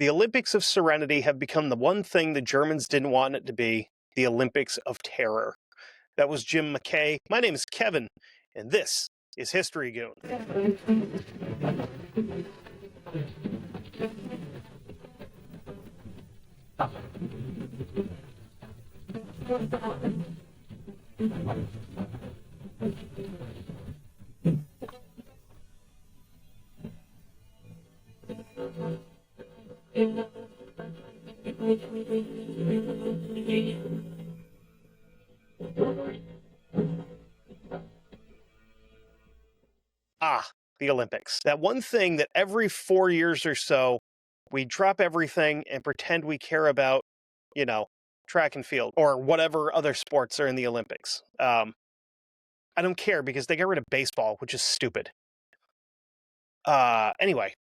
The Olympics of Serenity have become the one thing the Germans didn't want it to be, the Olympics of Terror. That was Jim McKay. My name is Kevin, and this is History Goon. The Olympics. That one thing that every 4 years or so, we drop everything and pretend we care about, track and field or whatever other sports are in the Olympics. I don't care because they got rid of baseball, which is stupid. Anyway,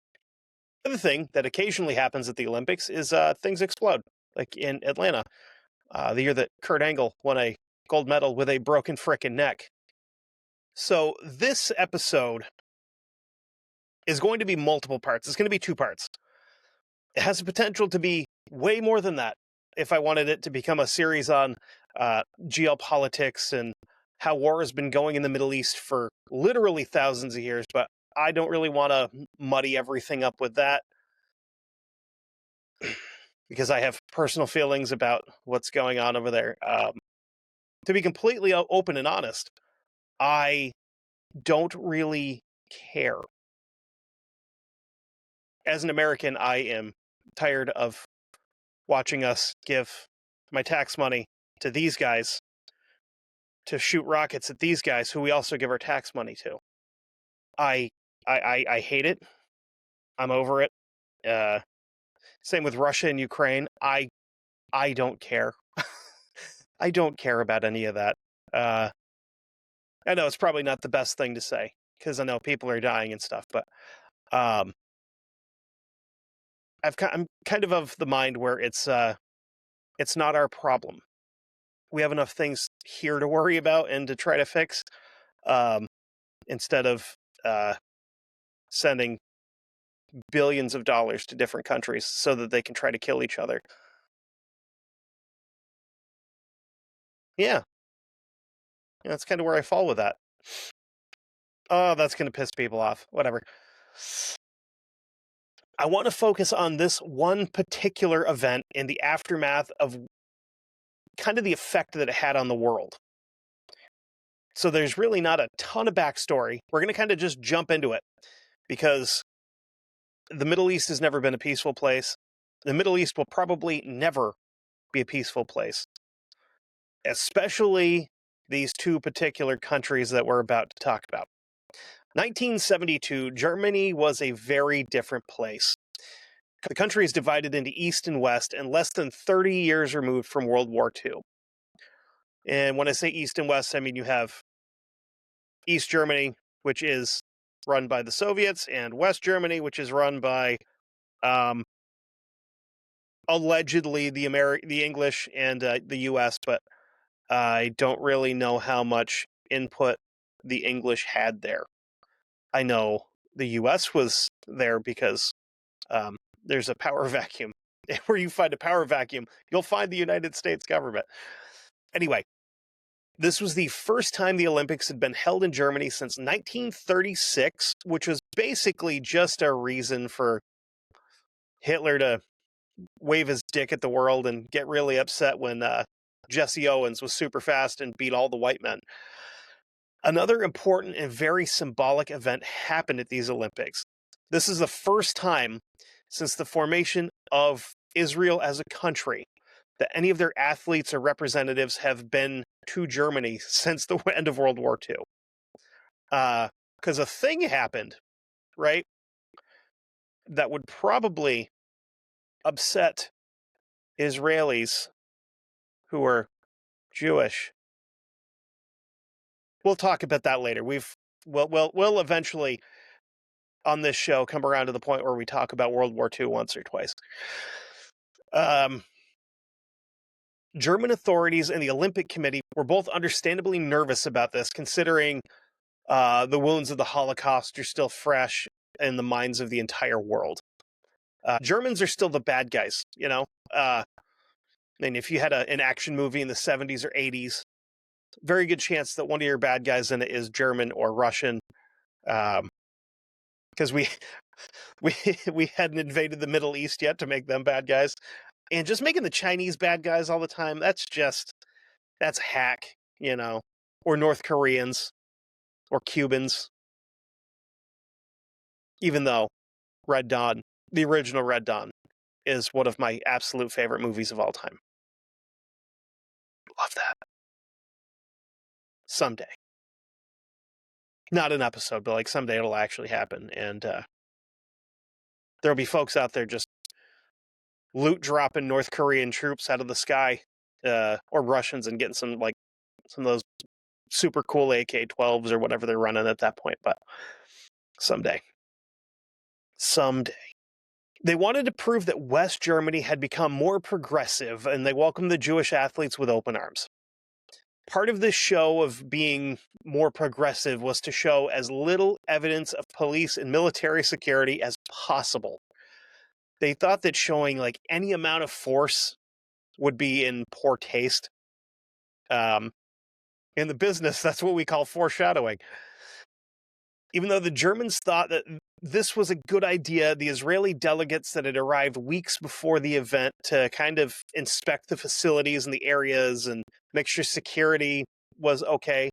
the other thing that occasionally happens at the Olympics is things explode, like in Atlanta, the year that Kurt Angle won a gold medal with a broken frickin' neck. So this episode is going to be multiple parts. It's going to be 2 parts. It has the potential to be way more than that if I wanted it to become a series on geopolitics and how war has been going in the Middle East for literally thousands of years, but I don't really want to muddy everything up with that because I have personal feelings about what's going on over there. To be completely open and honest, I don't really care. As an American, I am tired of watching us give my tax money to these guys to shoot rockets at these guys who we also give our tax money to. I hate it. I'm over it. Same with Russia and Ukraine. I don't care. I don't care about any of that. I know it's probably not the best thing to say because I know people are dying and stuff, but I'm kind of the mind where it's not our problem. We have enough things here to worry about and to try to fix, instead of sending billions of dollars to different countries so that they can try to kill each other. Yeah, that's kind of where I fall with that. Oh, that's going to piss people off. Whatever. I want to focus on this one particular event in the aftermath of kind of the effect that it had on the world. So there's really not a ton of backstory. We're going to kind of just jump into it because the Middle East has never been a peaceful place. The Middle East will probably never be a peaceful place, especially these 2 particular countries that we're about to talk about. 1972, Germany was a very different place. The country is divided into East and West and less than 30 years removed from World War II. And when I say East and West, I mean you have East Germany, which is run by the Soviets, and West Germany, which is run by allegedly the English and the US, but I don't really know how much input the English had there. I know the US was there because there's a power vacuum. Where you find a power vacuum, you'll find the United States government. Anyway, this was the first time the Olympics had been held in Germany since 1936, which was basically just a reason for Hitler to wave his dick at the world and get really upset when Jesse Owens was super fast and beat all the white men. Another important and very symbolic event happened at these Olympics. This is the first time since the formation of Israel as a country that any of their athletes or representatives have been to Germany since the end of World War II. Because a thing happened, right, that would probably upset Israelis who are Jewish. We'll talk about that later. We'll eventually on this show come around to the point where we talk about World War II once or twice. German authorities and the Olympic Committee were both understandably nervous about this, considering the wounds of the Holocaust are still fresh in the minds of the entire world. Germans are still the bad guys, you know? And if you had an action movie in the 70s or 80s, very good chance that one of your bad guys in it is German or Russian. Because we hadn't invaded the Middle East yet to make them bad guys. And just making the Chinese bad guys all the time, that's hack, you know? Or North Koreans or Cubans. Even though Red Dawn, the original Red Dawn, is one of my absolute favorite movies of all time. Love that. Someday. Not an episode, but like someday it'll actually happen. And there'll be folks out there just loot dropping North Korean troops out of the sky, or Russians, and getting some of those super cool AK-12s or whatever they're running at that point. But someday. They wanted to prove that West Germany had become more progressive, and they welcomed the Jewish athletes with open arms. Part of this show of being more progressive was to show as little evidence of police and military security as possible. They thought that showing like any amount of force would be in poor taste. In the business, that's what we call foreshadowing. Even though the Germans thought that this was a good idea, the Israeli delegates that had arrived weeks before the event to kind of inspect the facilities and the areas and make sure security was okay,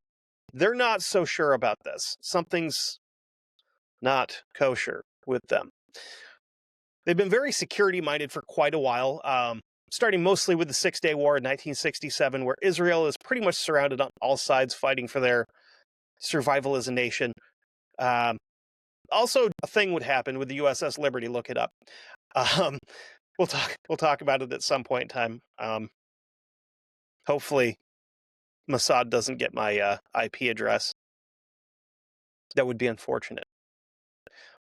they're not so sure about this. Something's not kosher with them. They've been very security-minded for quite a while, starting mostly with the Six-Day War in 1967, where Israel is pretty much surrounded on all sides fighting for their survival as a nation. Also, a thing would happen with the USS Liberty. Look it up. We'll talk about it at some point in time. Hopefully, Mossad doesn't get my IP address. That would be unfortunate.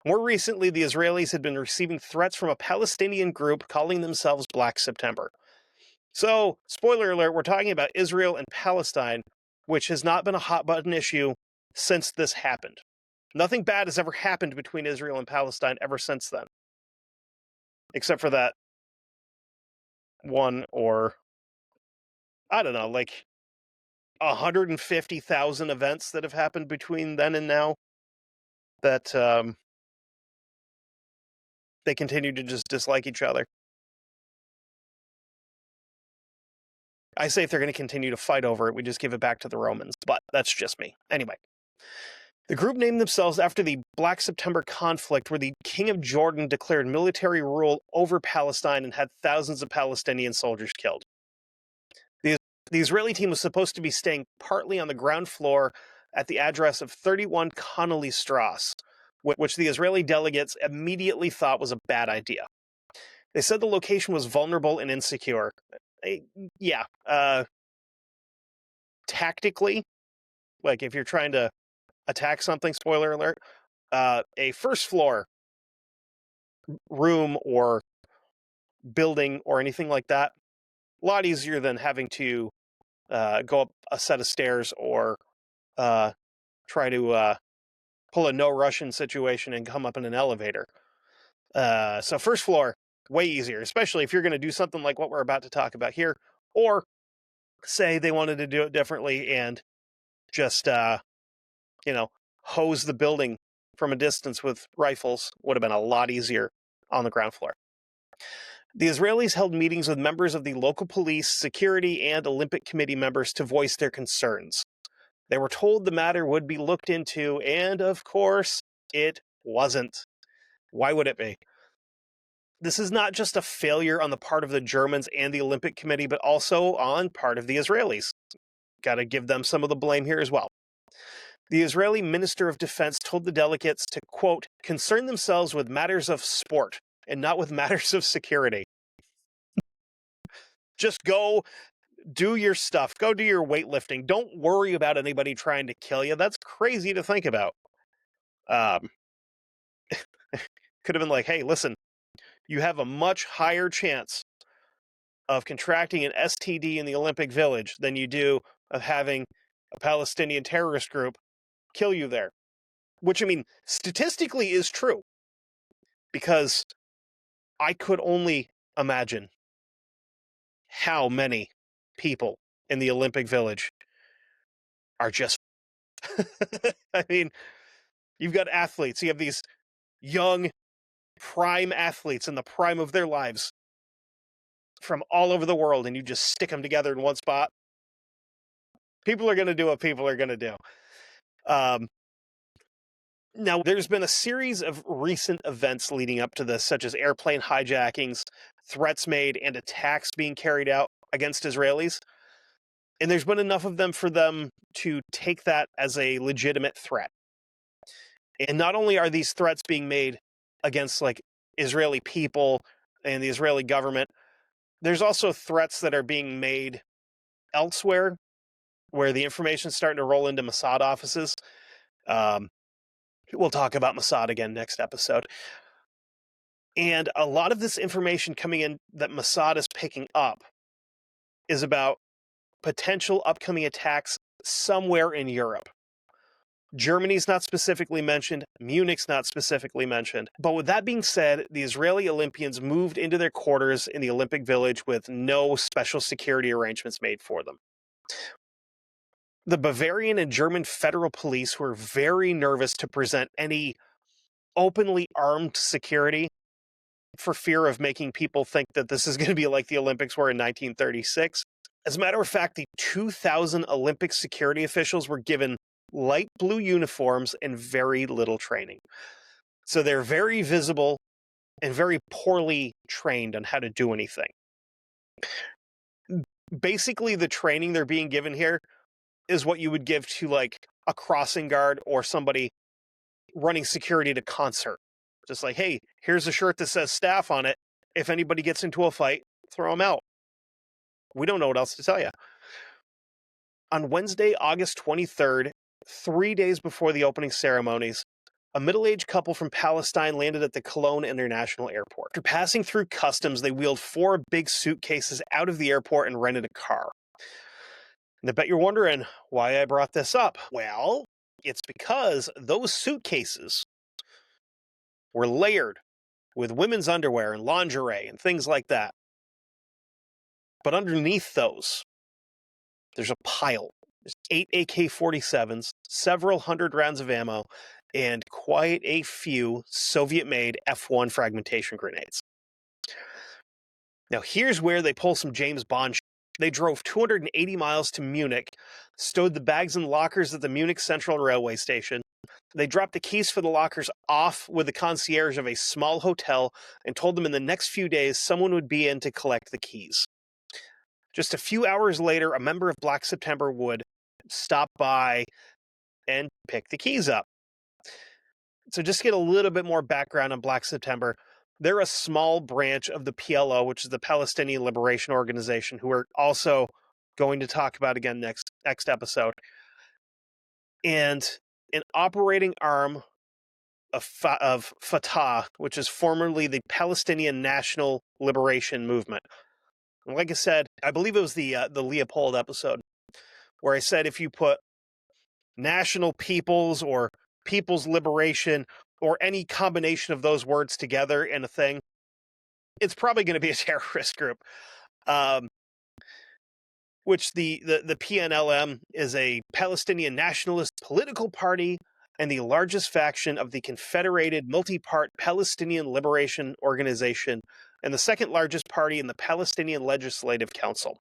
More recently, the Israelis had been receiving threats from a Palestinian group calling themselves Black September. So, spoiler alert, we're talking about Israel and Palestine, which has not been a hot-button issue since this happened. Nothing bad has ever happened between Israel and Palestine ever since then. Except for that one, or, I don't know, like 150,000 events that have happened between then and now that they continue to just dislike each other. I say if they're going to continue to fight over it, we just give it back to the Romans, but that's just me. Anyway. The group named themselves after the Black September conflict, where the King of Jordan declared military rule over Palestine and had thousands of Palestinian soldiers killed. The Israeli team was supposed to be staying partly on the ground floor at the address of 31 Connolly Strasse, which the Israeli delegates immediately thought was a bad idea. They said the location was vulnerable and insecure. Tactically, like if you're trying to attack something, spoiler alert, a first floor room or building or anything like that, a lot easier than having to go up a set of stairs or try to pull a no Russian situation and come up in an elevator. So first floor, way easier, especially if you're going to do something like what we're about to talk about here, or say they wanted to do it differently and just hose the building from a distance with rifles. Would have been a lot easier on the ground floor. The Israelis held meetings with members of the local police, security, and Olympic Committee members to voice their concerns. They were told the matter would be looked into, and of course, it wasn't. Why would it be? This is not just a failure on the part of the Germans and the Olympic Committee, but also on part of the Israelis. Got to give them some of the blame here as well. The Israeli Minister of Defense told the delegates to, quote, concern themselves with matters of sport and not with matters of security. Just go do your stuff. Go do your weightlifting. Don't worry about anybody trying to kill you. That's crazy to think about. Could have been like, hey, listen, you have a much higher chance of contracting an STD in the Olympic Village than you do of having a Palestinian terrorist group kill you there. Which, I mean, statistically is true. Because I could only imagine how many people in the Olympic Village are just. I mean, you've got athletes. You have these young, prime athletes in the prime of their lives from all over the world, and you just stick them together in one spot. People are going to do what people are going to do. Now, there's been a series of recent events leading up to this, such as airplane hijackings, threats made, and attacks being carried out against Israelis. And there's been enough of them for them to take that as a legitimate threat. And not only are these threats being made against like Israeli people and the Israeli government, there's also threats that are being made elsewhere where the information's starting to roll into Mossad offices. We'll talk about Mossad again next episode. And a lot of this information coming in that Mossad is picking up is about potential upcoming attacks somewhere in Europe. Germany's not specifically mentioned. Munich's not specifically mentioned. But with that being said, the Israeli Olympians moved into their quarters in the Olympic Village with no special security arrangements made for them. The Bavarian and German federal police were very nervous to present any openly armed security for fear of making people think that this is going to be like the Olympics were in 1936. As a matter of fact, the 2,000 Olympic security officials were given light blue uniforms and very little training. So they're very visible and very poorly trained on how to do anything. Basically, the training they're being given here is what you would give to like a crossing guard or somebody running security at a concert. Just like, hey, here's a shirt that says staff on it. If anybody gets into a fight, throw them out. We don't know what else to tell you. On Wednesday, August 23rd, 3 days before the opening ceremonies, a middle-aged couple from Palestine landed at the Cologne International Airport. After passing through customs, they wheeled 4 big suitcases out of the airport and rented a car. And I bet you're wondering why I brought this up. Well, it's because those suitcases were layered with women's underwear and lingerie and things like that. But underneath those, there's a pile. There's 8 AK-47s, several hundred rounds of ammo, and quite a few Soviet-made F-1 fragmentation grenades. Now here's where they pull some James Bond. They drove 280 miles to Munich, stowed the bags in lockers at the Munich Central Railway Station. They dropped the keys for the lockers off with the concierge of a small hotel and told them in the next few days someone would be in to collect the keys. Just a few hours later, a member of Black September would stop by and pick the keys up. So just to get a little bit more background on Black September, they're a small branch of the PLO, which is the Palestinian Liberation Organization, who we're also going to talk about again next episode. And an operating arm of Fatah, which is formerly the Palestinian National Liberation Movement. And like I said, I believe it was the Leopold episode, where I said if you put National Peoples or People's Liberation or any combination of those words together in a thing, it's probably going to be a terrorist group. Which the PNLM is a Palestinian nationalist political party and the largest faction of the Confederated Multi-Part Palestinian Liberation Organization and the second largest party in the Palestinian Legislative Council.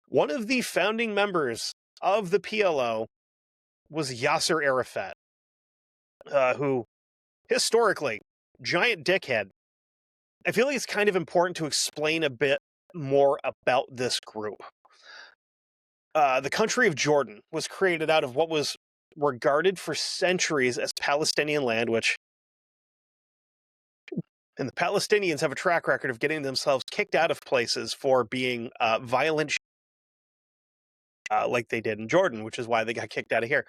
One of the founding members of the PLO was Yasser Arafat, who, historically, giant dickhead. I feel like it's kind of important to explain a bit more about this group. The country of Jordan was created out of what was regarded for centuries as Palestinian land, and the Palestinians have a track record of getting themselves kicked out of places for being violent, like they did in Jordan, which is why they got kicked out of here.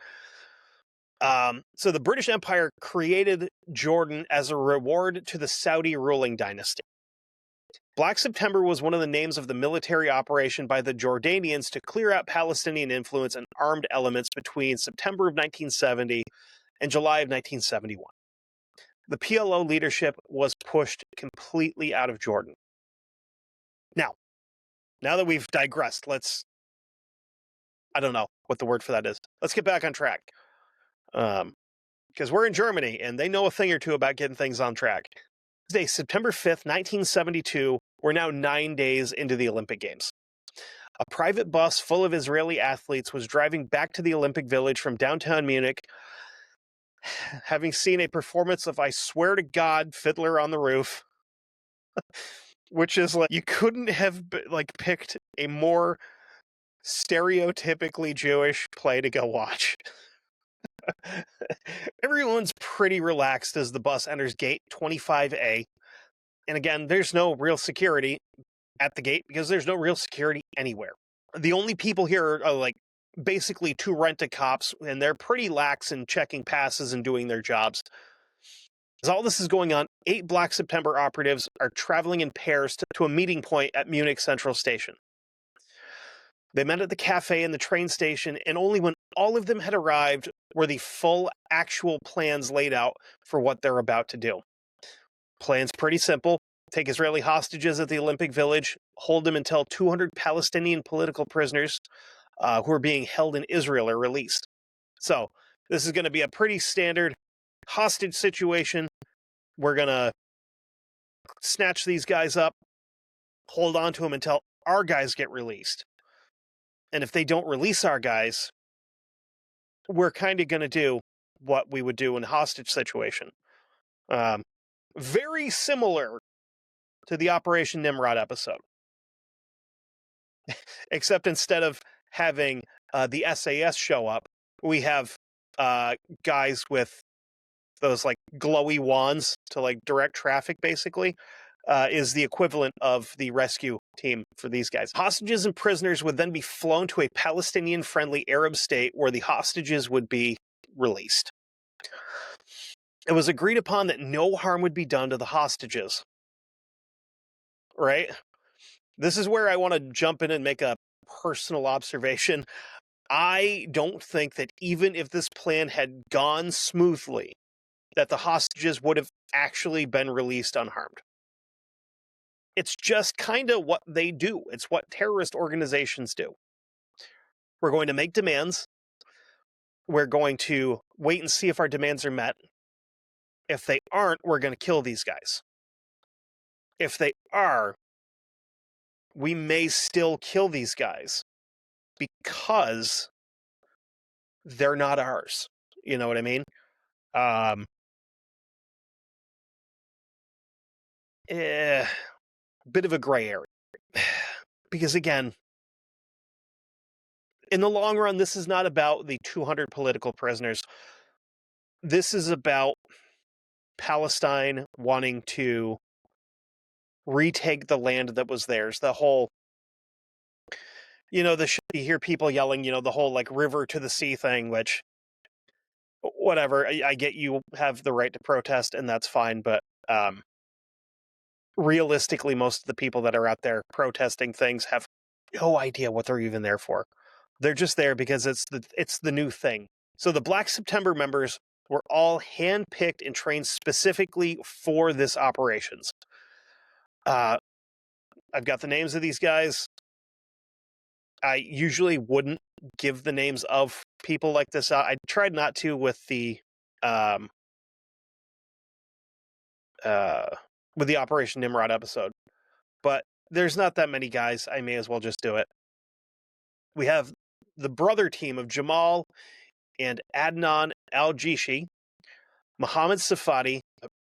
So the British Empire created Jordan as a reward to the Saudi ruling dynasty. Black September was one of the names of the military operation by the Jordanians to clear out Palestinian influence and armed elements between September of 1970 and July of 1971. the PLO leadership was pushed completely out of Jordan. Now that we've digressed, I don't know what the word for that is. Let's get back on track. Because we're in Germany, and they know a thing or two about getting things on track. Today, September 5th, 1972, we're now 9 days into the Olympic Games. A private bus full of Israeli athletes was driving back to the Olympic Village from downtown Munich, having seen a performance of I Swear to God, Fiddler on the Roof, which is like, you couldn't have picked a more stereotypically Jewish play to go watch. Everyone's pretty relaxed as the bus enters gate 25A. And again, there's no real security at the gate because there's no real security anywhere. The only people here are basically two rent-a-cops, and they're pretty lax in checking passes and doing their jobs. As all this is going on, 8 Black September operatives are traveling in pairs to a meeting point at Munich Central Station. They met at the cafe and the train station, and only when all of them had arrived were the full actual plans laid out for what they're about to do. Plan's pretty simple. Take Israeli hostages at the Olympic Village, hold them until 200 Palestinian political prisoners who are being held in Israel are released. So this is going to be a pretty standard hostage situation. We're going to snatch these guys up, hold on to them until our guys get released. And if they don't release our guys, we're kind of going to do what we would do in a hostage situation. Very similar to the Operation Nimrod episode. Except instead of having the SAS show up, we have guys with those glowy wands to direct traffic, basically. Is the equivalent of the rescue team for these guys. Hostages and prisoners would then be flown to a Palestinian-friendly Arab state where the hostages would be released. It was agreed upon that no harm would be done to the hostages. Right? This is where I want to jump in and make a personal observation. I don't think that even if this plan had gone smoothly, that the hostages would have actually been released unharmed. It's just kind of what they do. It's what terrorist organizations do. We're going to make demands. We're going to wait and see if our demands are met. If they aren't, we're going to kill these guys. If they are, we may still kill these guys because they're not ours. You know what I mean? Bit of a gray area. Because again, in the long run, this is not about the 200 political prisoners. This is about Palestine wanting to retake the land that was theirs. The whole, you hear people yelling, the whole river to the sea thing, which, whatever, I get you have the right to protest and that's fine, but realistically, most of the people that are out there protesting things have no idea what they're even there for. They're just there because it's the new thing. So the Black September members were all handpicked and trained specifically for this operations. I've got the names of these guys. I usually wouldn't give the names of people like this out. I tried not to with the Operation Nimrod episode, but there's not that many guys. I may as well just do it. We have the brother team of Jamal and Adnan Al-Jishi, Mohammed Safadi,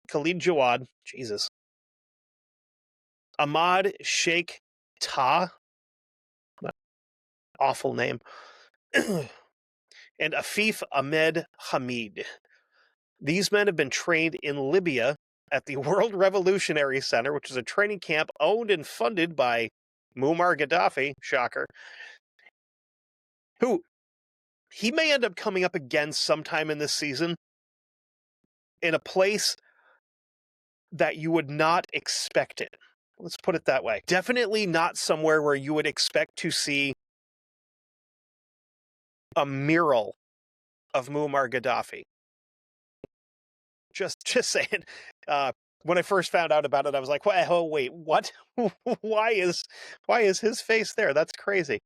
Khalid Jawad, Jesus, Ahmad Sheikh Ta, awful name, and Afif Ahmed Hamid. These men have been trained in Libya at the World Revolutionary Center, which is a training camp owned and funded by Muammar Gaddafi, shocker, who he may end up coming up again sometime in this season in a place that you would not expect it. Let's put it that way. Definitely not somewhere where you would expect to see a mural of Muammar Gaddafi. Just saying. When I first found out about it, I was like, oh, wait, what? Why is his face there? That's crazy.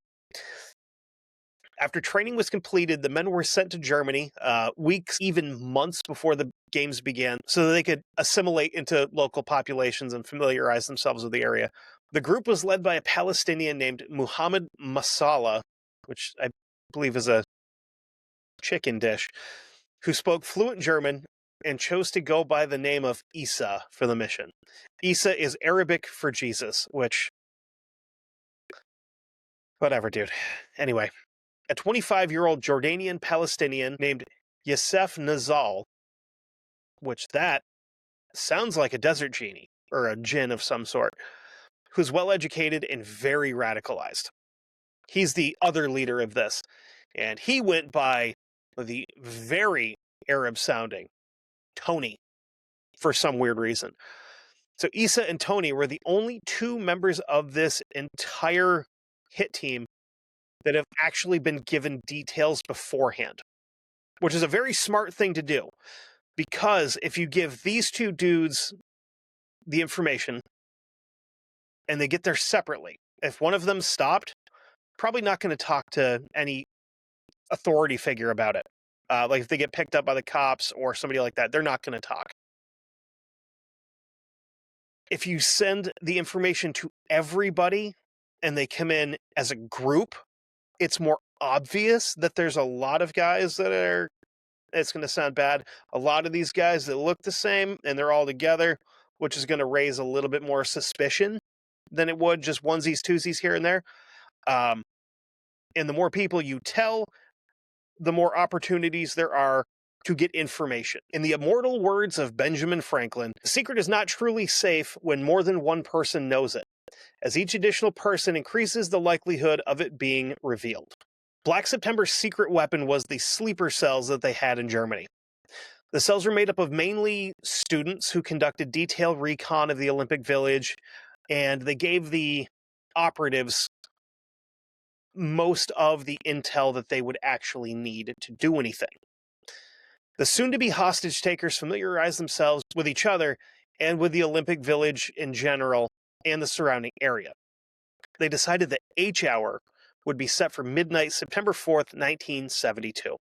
After training was completed, the men were sent to Germany weeks, even months before the games began, so that they could assimilate into local populations and familiarize themselves with the area. The group was led by a Palestinian named Muhammad Masala, which I believe is a chicken dish, who spoke fluent German and chose to go by the name of Isa for the mission. Isa is Arabic for Jesus, which... whatever, dude. Anyway, a 25-year-old Jordanian Palestinian named Youssef Nazal, which that sounds like a desert genie, or a jinn of some sort, who's well-educated and very radicalized. He's the other leader of this, and he went by the very Arab-sounding Tony, for some weird reason. So Issa and Tony were the only two members of this entire hit team that have actually been given details beforehand, which is a very smart thing to do, because if you give these two dudes the information and they get there separately, if one of them stopped, probably not going to talk to any authority figure about it. Like if they get picked up by the cops or somebody like that, they're not going to talk. If you send the information to everybody and they come in as a group, it's more obvious that there's a lot of guys that are, it's going to sound bad, a lot of these guys that look the same and they're all together, which is going to raise a little bit more suspicion than it would just onesies, twosies here and there. And the more people you tell, the more opportunities there are to get information. In the immortal words of Benjamin Franklin, the secret is not truly safe when more than one person knows it, as each additional person increases the likelihood of it being revealed. Black September's secret weapon was the sleeper cells that they had in Germany. The cells were made up of mainly students who conducted detailed recon of the Olympic Village, and they gave the operatives most of the intel that they would actually need to do anything. The soon-to-be hostage takers familiarized themselves with each other and with the Olympic Village in general and the surrounding area. They decided that H hour would be set for midnight, September 4th, 1972.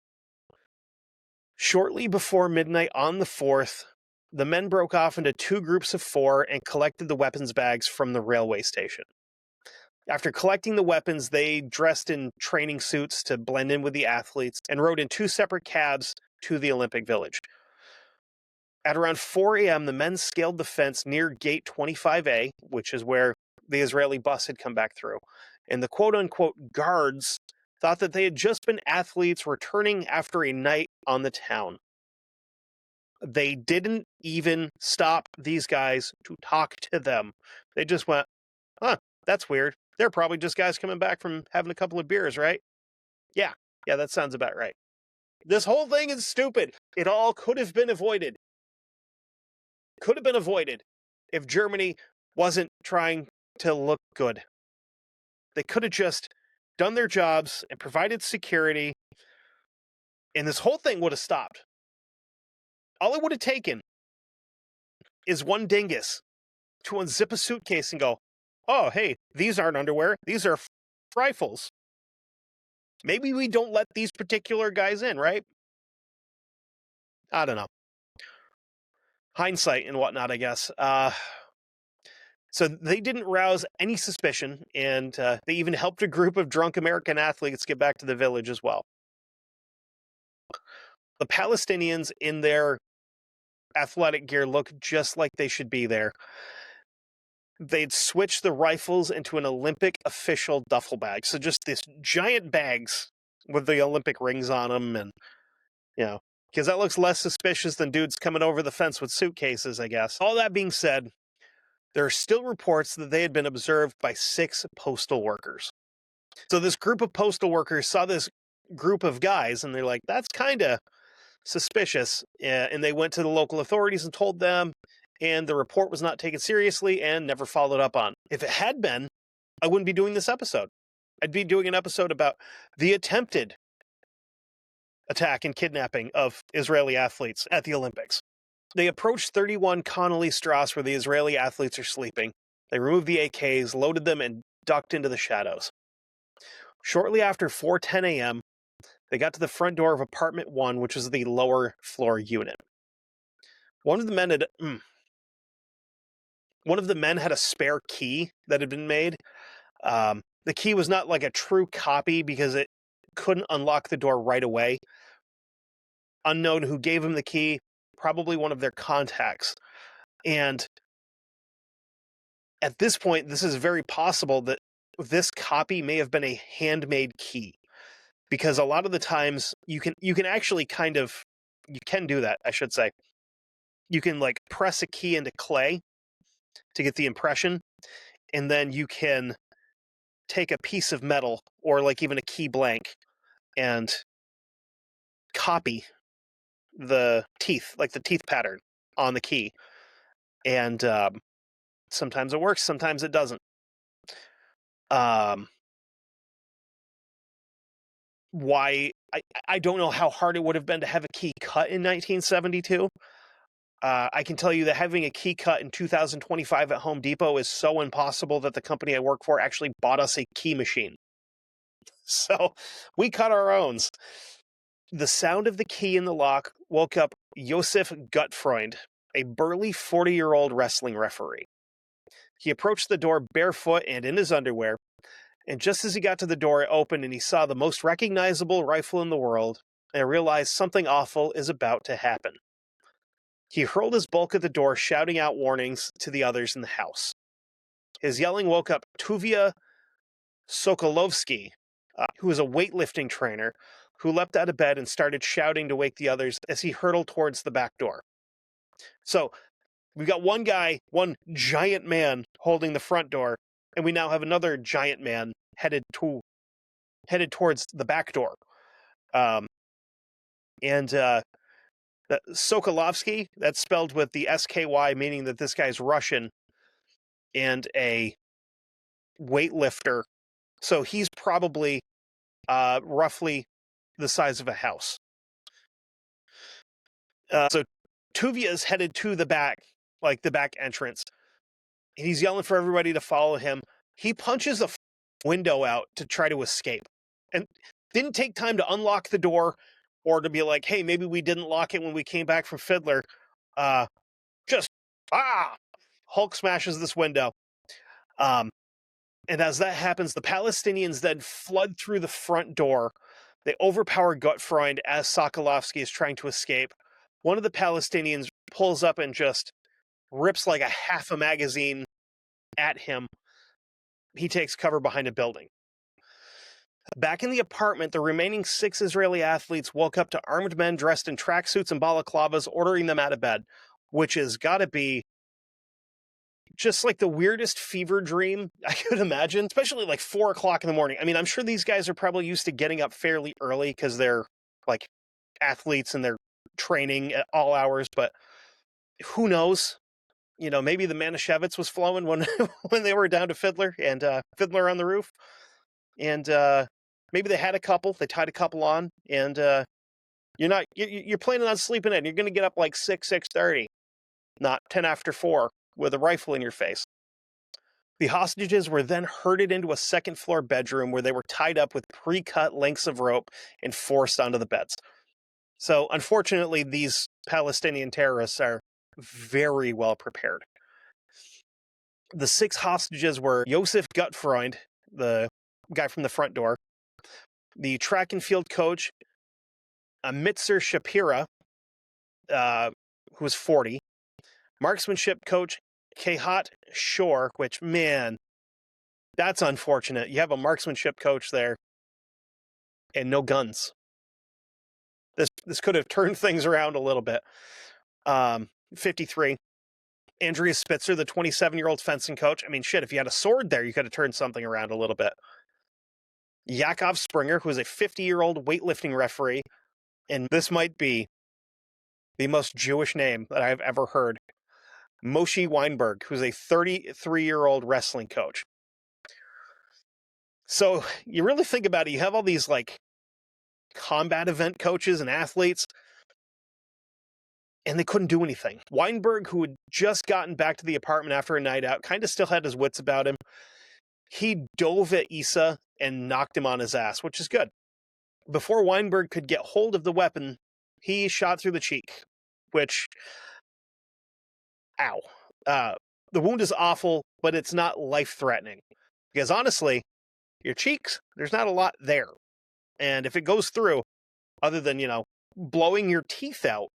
Shortly before midnight on the 4th, the men broke off into two groups of four and collected the weapons bags from the railway station. After collecting the weapons, they dressed in training suits to blend in with the athletes and rode in two separate cabs to the Olympic Village. At around 4 a.m., the men scaled the fence near Gate 25A, which is where the Israeli bus had come back through, and the quote-unquote guards thought that they had just been athletes returning after a night on the town. They didn't even stop these guys to talk to them. They just went, huh, that's weird. They're probably just guys coming back from having a couple of beers, right? Yeah, that sounds about right. This whole thing is stupid. It all could have been avoided. Could have been avoided if Germany wasn't trying to look good. They could have just done their jobs and provided security, and this whole thing would have stopped. All it would have taken is one dingus to unzip a suitcase and go, oh, hey, these aren't underwear. These are rifles. Maybe we don't let these particular guys in, right? I don't know. Hindsight and whatnot, I guess. So they didn't rouse any suspicion, and they even helped a group of drunk American athletes get back to the village as well. The Palestinians in their athletic gear look just like they should be there. They'd switched the rifles into an Olympic official duffel bag. So just these giant bags with the Olympic rings on them, and, because that looks less suspicious than dudes coming over the fence with suitcases, I guess. All that being said, there are still reports that they had been observed by 6 postal workers. So this group of postal workers saw this group of guys, and they're like, that's kind of suspicious. And they went to the local authorities and told them, and the report was not taken seriously and never followed up on. If it had been, I wouldn't be doing this episode. I'd be doing an episode about the attempted attack and kidnapping of Israeli athletes at the Olympics. They approached 31 Connolly Strauss where the Israeli athletes are sleeping. They removed the AKs, loaded them, and ducked into the shadows. Shortly after 4:10 a.m., they got to the front door of apartment 1, which was the lower floor unit. One of the men had a spare key that had been made. The key was not like a true copy because it couldn't unlock the door right away. Unknown who gave him the key, probably one of their contacts. And at this point, this is very possible that this copy may have been a handmade key, because a lot of the times you can actually you can do that, I should say. You can like press a key into clay to get the impression, and then you can take a piece of metal or like even a key blank and copy the teeth, like the teeth pattern on the key. And sometimes it works, sometimes it doesn't. Why? I don't know how hard it would have been to have a key cut in 1972. I can tell you that having a key cut in 2025 at Home Depot is so impossible that the company I work for actually bought us a key machine. So we cut our own. The sound of the key in the lock woke up Josef Gutfreund, a burly 40-year-old wrestling referee. He approached the door barefoot and in his underwear, and just as he got to the door, it opened and he saw the most recognizable rifle in the world, and realized something awful is about to happen. He hurled his bulk at the door, shouting out warnings to the others in the house. His yelling woke up Tuvia Sokolovsky, who was a weightlifting trainer, who leapt out of bed and started shouting to wake the others as he hurtled towards the back door. So we've got one guy, one giant man holding the front door, and we now have another giant man headed towards the back door. Sokolovsky, that's spelled with the SKY, meaning that this guy's Russian and a weightlifter. So he's probably roughly the size of a house. So Tuvia is headed to the back, like the back entrance. And he's yelling for everybody to follow him. He punches a window out to try to escape. And didn't take time to unlock the door or to be like, hey, maybe we didn't lock it when we came back from Fiddler. Hulk smashes this window. And as that happens, the Palestinians then flood through the front door. They overpower Gutfreund as Sokolovsky is trying to escape. One of the Palestinians pulls up and just rips like a half a magazine at him. He takes cover behind a building. Back in the apartment, the remaining 6 Israeli athletes woke up to armed men dressed in tracksuits and balaclavas ordering them out of bed, which has got to be just like the weirdest fever dream I could imagine, especially like 4 o'clock in the morning. I mean, I'm sure these guys are probably used to getting up fairly early because they're like athletes and they're training at all hours, but who knows? You know, maybe the Manischewitz was flowing when when they were down to Fiddler and Fiddler on the Roof. And maybe they had a couple, they tied a couple on, and you're planning on sleeping in. You're going to get up like 6:30, not 10 after 4 with a rifle in your face. The hostages were then herded into a second-floor bedroom where they were tied up with pre-cut lengths of rope and forced onto the beds. So, unfortunately, these Palestinian terrorists are very well prepared. The 6 hostages were Josef Gutfreund, the guy from the front door, the track and field coach, Mitzer Shapira, who was 40, marksmanship coach Kehat Shore, which, man, that's unfortunate. You have a marksmanship coach there and no guns. This could have turned things around a little bit. 53. Andrea Spitzer, the 27-year-old fencing coach. I mean, shit, if you had a sword there, you could have turned something around a little bit. Yakov Springer, who is a 50-year-old weightlifting referee, and this might be the most Jewish name that I've ever heard. Moshe Weinberg, who's a 33-year-old wrestling coach. So you really think about it, you have all these like combat event coaches and athletes. and they couldn't do anything. Weinberg, who had just gotten back to the apartment after a night out, kind of still had his wits about him. He dove at Issa and knocked him on his ass, which is good. Before Weinberg could get hold of the weapon, he shot through the cheek, which, ow. The wound is awful, but it's not life-threatening. Because honestly, your cheeks, there's not a lot there. And if it goes through, other than, blowing your teeth out,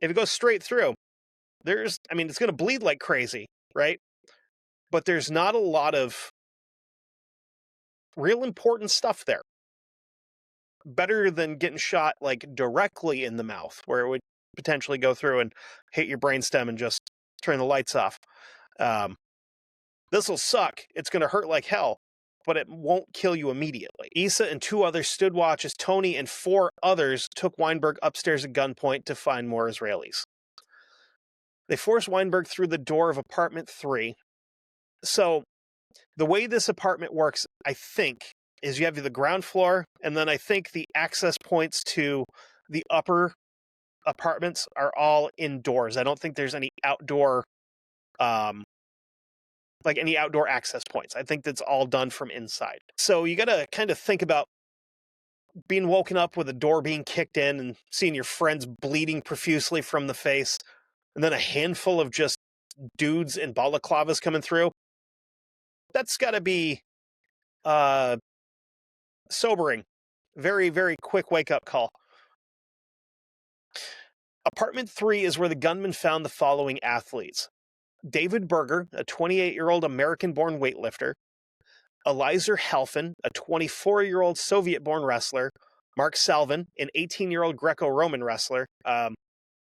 if it goes straight through, it's going to bleed like crazy, right? But there's not a lot of real important stuff there. Better than getting shot, like, directly in the mouth, where it would potentially go through and hit your brainstem and just turn the lights off. This will suck. It's going to hurt like hell, but it won't kill you immediately. Issa and 2 others stood watch as Tony and 4 others took Weinberg upstairs at gunpoint to find more Israelis. They forced Weinberg through the door of apartment 3. So the way this apartment works, I think, is you have the ground floor, and then I think the access points to the upper apartments are all indoors. I don't think there's any outdoor, any outdoor access points. I think that's all done from inside. So you got to kind of think about being woken up with a door being kicked in and seeing your friends bleeding profusely from the face, and then a handful of just dudes in balaclavas coming through. That's got to be sobering. Very, very quick wake-up call. Apartment 3 is where the gunman found the following athletes. David Berger, a 28-year-old American-born weightlifter. Eliezer Halfin, a 24-year-old Soviet-born wrestler. Mark Salvin, an 18-year-old Greco-Roman wrestler.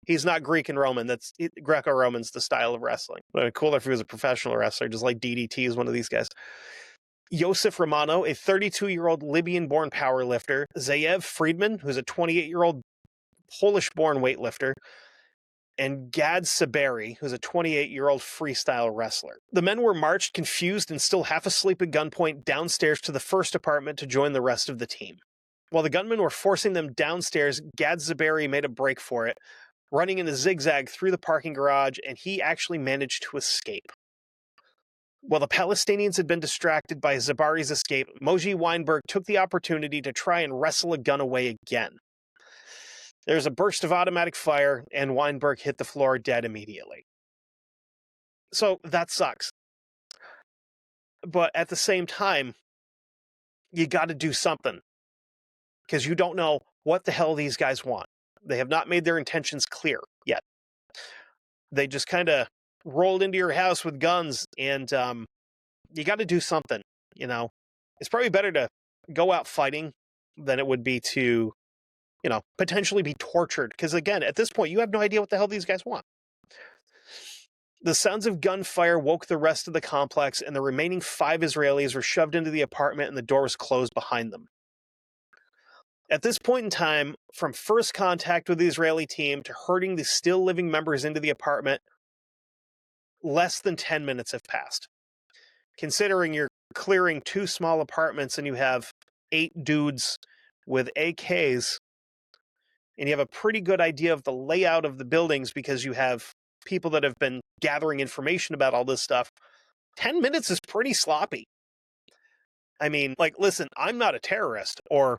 He's not Greek and Roman. Greco-Roman's the style of wrestling. It would be cooler if he was a professional wrestler, just like DDT is one of these guys. Yosef Romano, a 32-year-old Libyan-born powerlifter. Zayev Friedman, who's a 28-year-old Polish-born weightlifter. And Gad Saberi, who's a 28-year-old freestyle wrestler. The men were marched, confused and still half asleep at gunpoint, downstairs to the first apartment to join the rest of the team. While the gunmen were forcing them downstairs, Gad Saberi made a break for it, running in a zigzag through the parking garage, and he actually managed to escape. While the Palestinians had been distracted by Zabari's escape, Moji Weinberg took the opportunity to try and wrestle a gun away again. There's a burst of automatic fire, and Weinberg hit the floor dead immediately. So that sucks. But at the same time, you got to do something. Because you don't know what the hell these guys want. They have not made their intentions clear yet. They just kind of rolled into your house with guns, and you got to do something, It's probably better to go out fighting than it would be to, potentially be tortured. Because again, at this point, you have no idea what the hell these guys want. The sounds of gunfire woke the rest of the complex, and the remaining 5 Israelis were shoved into the apartment, and the door was closed behind them. At this point in time, from first contact with the Israeli team to herding the still living members into the apartment, less than 10 minutes have passed. Considering you're clearing 2 small apartments and you have 8 dudes with AKs, and you have a pretty good idea of the layout of the buildings because you have people that have been gathering information about all this stuff, 10 minutes is pretty sloppy. Listen, I'm not a terrorist or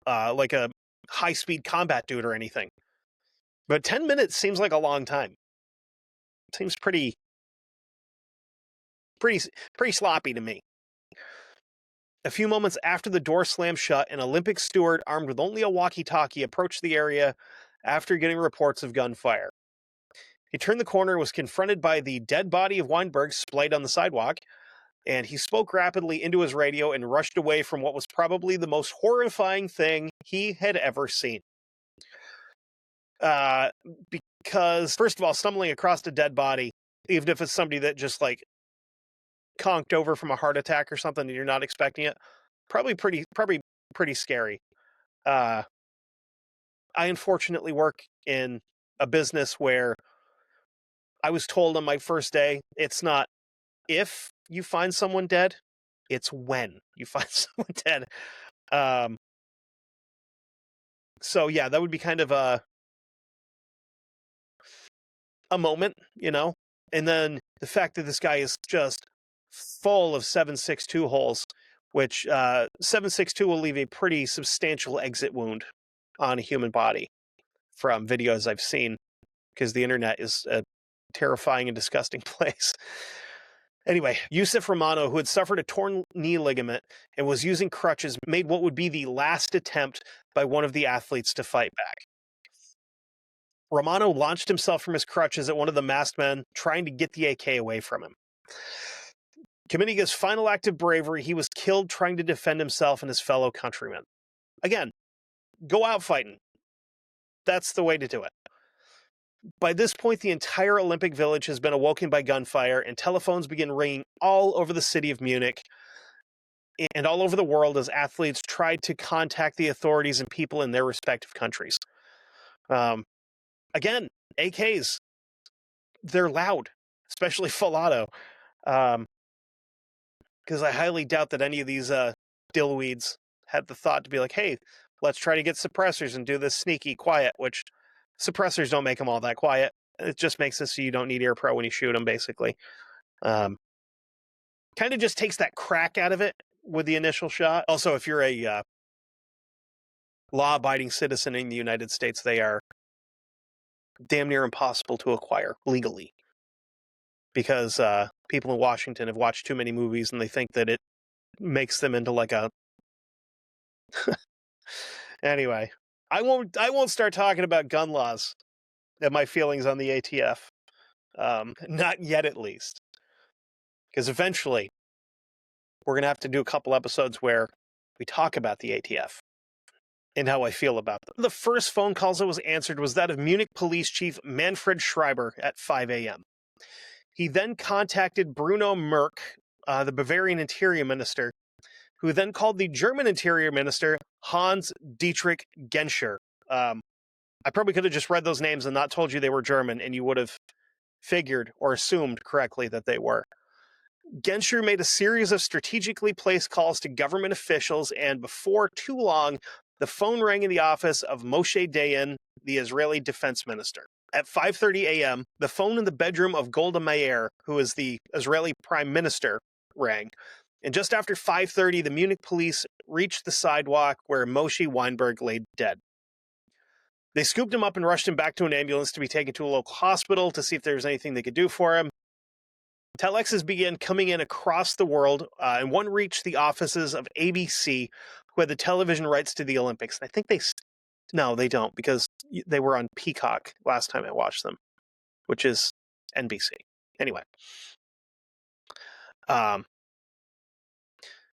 like a high-speed combat dude or anything. But 10 minutes seems like a long time. It seems pretty sloppy to me. A few moments after the door slammed shut, an Olympic steward armed with only a walkie-talkie approached the area after getting reports of gunfire. He turned the corner and was confronted by the dead body of Weinberg splayed on the sidewalk, and he spoke rapidly into his radio and rushed away from what was probably the most horrifying thing he had ever seen. Because, first of all, stumbling across a dead body, even if it's somebody that just, conked over from a heart attack or something and you're not expecting it, probably pretty scary. I unfortunately work in a business where I was told on my first day, it's not if you find someone dead, it's when you find someone dead. So yeah, that would be kind of a moment, you know? And then the fact that this guy is just full of 7.62 holes, which 7.62 will leave a pretty substantial exit wound on a human body from videos I've seen, because the internet is a terrifying and disgusting place. Anyway, Yusuf Romano, who had suffered a torn knee ligament and was using crutches, made what would be the last attempt by one of the athletes to fight back. Romano launched himself from his crutches at one of the masked men, trying to get the AK away from him. Committing his final act of bravery, he was killed trying to defend himself and his fellow countrymen. Again, go out fighting. That's the way to do it. By this point, the entire Olympic Village has been awoken by gunfire, and telephones begin ringing all over the city of Munich and all over the world as athletes tried to contact the authorities and people in their respective countries. Again, AKs, they're loud, especially full auto. Because I highly doubt that any of these dillweeds had the thought to be like, hey, let's try to get suppressors and do this sneaky quiet, which suppressors don't make them all that quiet. It just makes it so you don't need ear pro when you shoot them, basically. Kind of just takes that crack out of it with the initial shot. Also, if you're a law-abiding citizen in the United States, they are damn near impossible to acquire legally. Because people in Washington have watched too many movies and they think that it makes them into like a... Anyway, I won't start talking about gun laws and my feelings on the ATF. Not yet, at least. Because eventually, we're going to have to do a couple episodes where we talk about the ATF and how I feel about them. The first phone call that was answered was that of Munich Police Chief Manfred Schreiber at 5 a.m. He then contacted Bruno Merck, the Bavarian Interior Minister, who then called the German Interior Minister, Hans Dietrich Genscher. I probably could have just read those names and not told you they were German, and you would have figured or assumed correctly that they were. Genscher made a series of strategically placed calls to government officials, and before too long, the phone rang in the office of Moshe Dayan, the Israeli defense minister. At 5:30 a.m., the phone in the bedroom of Golda Meir, who is the Israeli prime minister, rang. And just after 5:30, the Munich police reached the sidewalk where Moshe Weinberg lay dead. They scooped him up and rushed him back to an ambulance to be taken to a local hospital to see if there was anything they could do for him. Telexes began coming in across the world, and one reached the offices of ABC, who had the television rights to the Olympics. And I think no, they don't, because they were on Peacock last time I watched them, which is NBC. Anyway.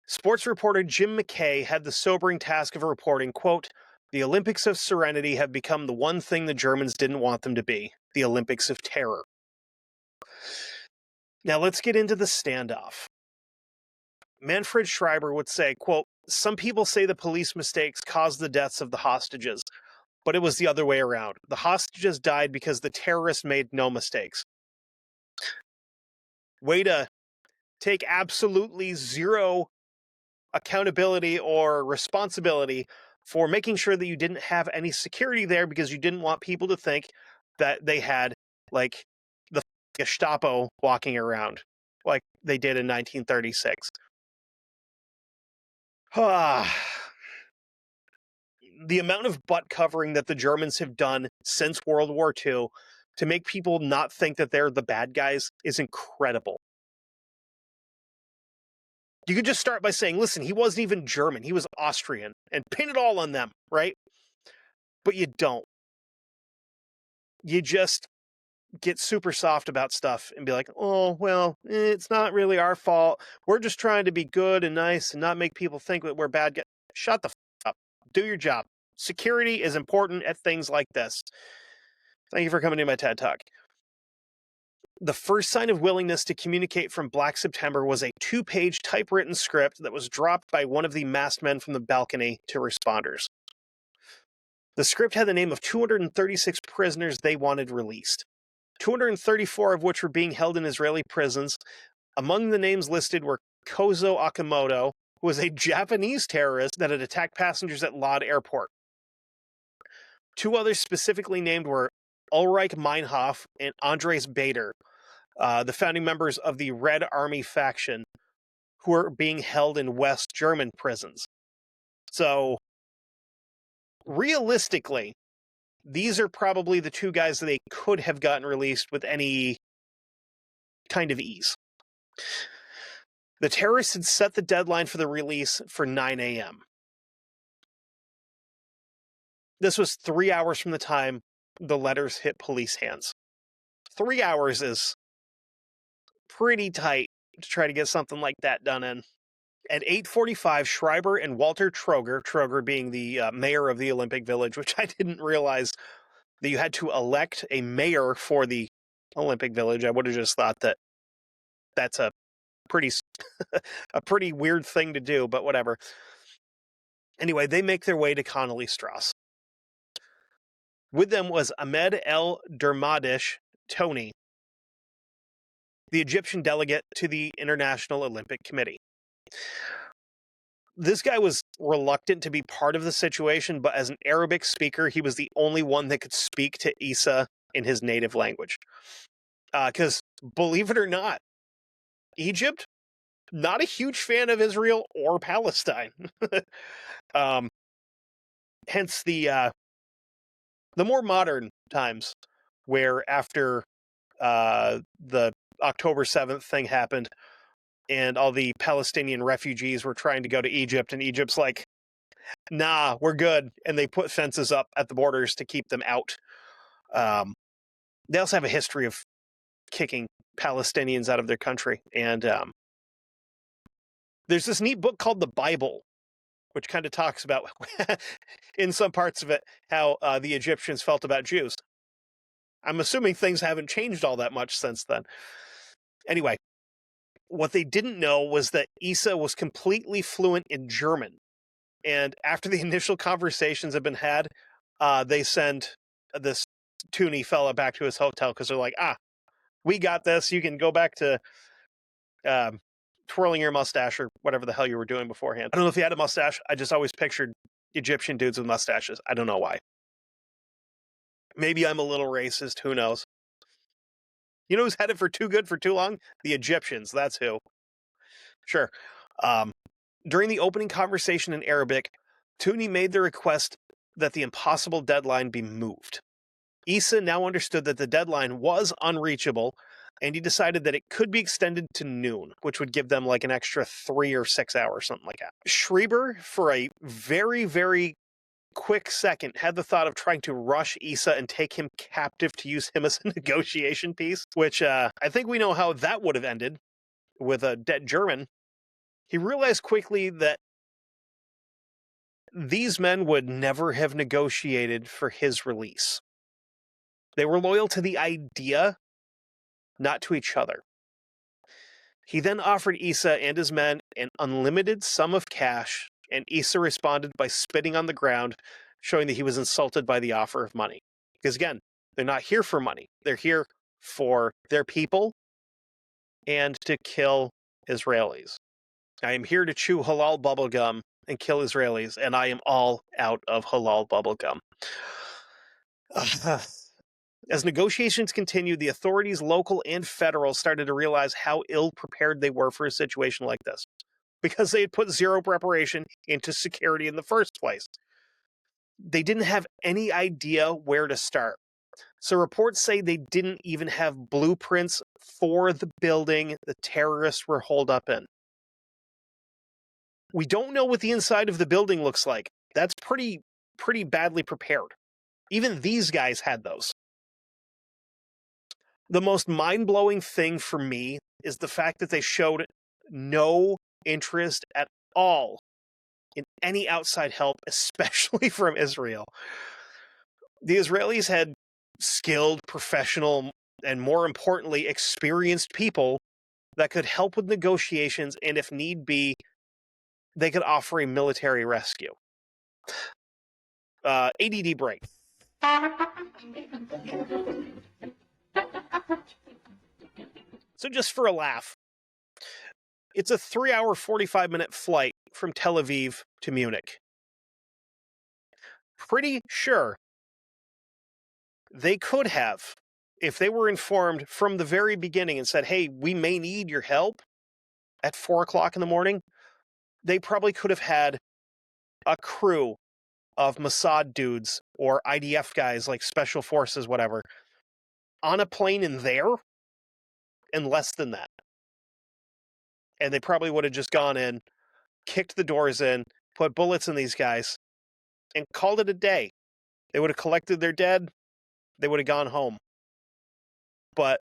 Sports reporter Jim McKay had the sobering task of reporting, quote, "The Olympics of Serenity have become the one thing the Germans didn't want them to be, the Olympics of Terror." Now let's get into the standoff. Manfred Schreiber would say, quote, "Some people say the police mistakes caused the deaths of the hostages, but it was the other way around. The hostages died because the terrorists made no mistakes." Way to take absolutely zero accountability or responsibility for making sure that you didn't have any security there because you didn't want people to think that they had, like, the Gestapo walking around like they did in 1936. The amount of butt covering that the Germans have done since World War II to make people not think that they're the bad guys is incredible. You could just start by saying, listen, he wasn't even German, he was Austrian, and pin it all on them, right? But you don't. You just get super soft about stuff and be like, oh, well, it's not really our fault. We're just trying to be good and nice and not make people think that we're bad guys. Shut the f up. Do your job. Security is important at things like this. Thank you for coming to my TED Talk. The first sign of willingness to communicate from Black September was a 2-page typewritten script that was dropped by one of the masked men from the balcony to responders. The script had the name of 236 prisoners they wanted released, 234 of which were being held in Israeli prisons. Among the names listed were Kozo Akamoto, who was a Japanese terrorist that had attacked passengers at Lod Airport. Two others specifically named were Ulrich Meinhof and Andres Bader, the founding members of the Red Army faction, who were being held in West German prisons. So, realistically, these are probably the two guys that they could have gotten released with any kind of ease. The terrorists had set the deadline for the release for 9 a.m. This was 3 hours from the time the letters hit police hands. 3 hours is pretty tight to try to get something like that done in. At 8:45, Schreiber and Walter Troger being the mayor of the Olympic Village, which I didn't realize that you had to elect a mayor for the Olympic Village. I would have just thought that that's a pretty a pretty weird thing to do, but whatever. Anyway, they make their way to Connolly Strauss. With them was Ahmed El Dermadish Tony, the Egyptian delegate to the International Olympic Committee. This guy was reluctant to be part of the situation, but as an Arabic speaker, he was the only one that could speak to Isa in his native language. Because, believe it or not, Egypt, not a huge fan of Israel or Palestine. Hence the more modern times, where after the October 7th thing happened, and all the Palestinian refugees were trying to go to Egypt, and Egypt's like, nah, we're good. And they put fences up at the borders to keep them out. They also have a history of kicking Palestinians out of their country. And there's this neat book called The Bible, which kind of talks about, in some parts of it, how the Egyptians felt about Jews. I'm assuming things haven't changed all that much since then. Anyway, what they didn't know was that Isa was completely fluent in German. And after the initial conversations have been had, they send this Tooney fella back to his hotel because they're like, we got this. You can go back to twirling your mustache or whatever the hell you were doing beforehand. I don't know if he had a mustache. I just always pictured Egyptian dudes with mustaches. I don't know why. Maybe I'm a little racist. Who knows? You know who's headed for too good for too long? The Egyptians. That's who. Sure. During the opening conversation in Arabic, Tooney made the request that the impossible deadline be moved. Isa now understood that the deadline was unreachable, and he decided that it could be extended to noon, which would give them like an extra 3 or 6 hours, something like that. Schreiber, for a very, very quick second, had the thought of trying to rush Isa and take him captive to use him as a negotiation piece, which I think we know how that would have ended with a dead German. He realized quickly that these men would never have negotiated for his release. They were loyal to the idea, not to each other. He then offered Isa and his men an unlimited sum of cash, and Isa responded by spitting on the ground, showing that he was insulted by the offer of money. Because again, they're not here for money. They're here for their people and to kill Israelis. I am here to chew halal bubblegum and kill Israelis, and I am all out of halal bubblegum. As negotiations continued, the authorities, local and federal, started to realize how ill-prepared they were for a situation like this, because they had put zero preparation into security in the first place. They didn't have any idea where to start. So reports say they didn't even have blueprints for the building the terrorists were holed up in. We don't know what the inside of the building looks like. That's pretty badly prepared. Even these guys had those. The most mind-blowing thing for me is the fact that they showed no interest at all in any outside help, especially from Israel. The Israelis had skilled, professional, and more importantly, experienced people that could help with negotiations, and if need be, they could offer a military rescue. ADD break. So just for a laugh, it's a 3-hour, 45-minute flight from Tel Aviv to Munich. Pretty sure They could have, if they were informed from the very beginning and said, hey, we may need your help at 4 o'clock in the morning, they probably could have had a crew of Mossad dudes or IDF guys, like special forces, whatever, on a plane in there in less than that. And they probably would have just gone in, kicked the doors in, put bullets in these guys, and called it a day. They would have collected their dead. They would have gone home. But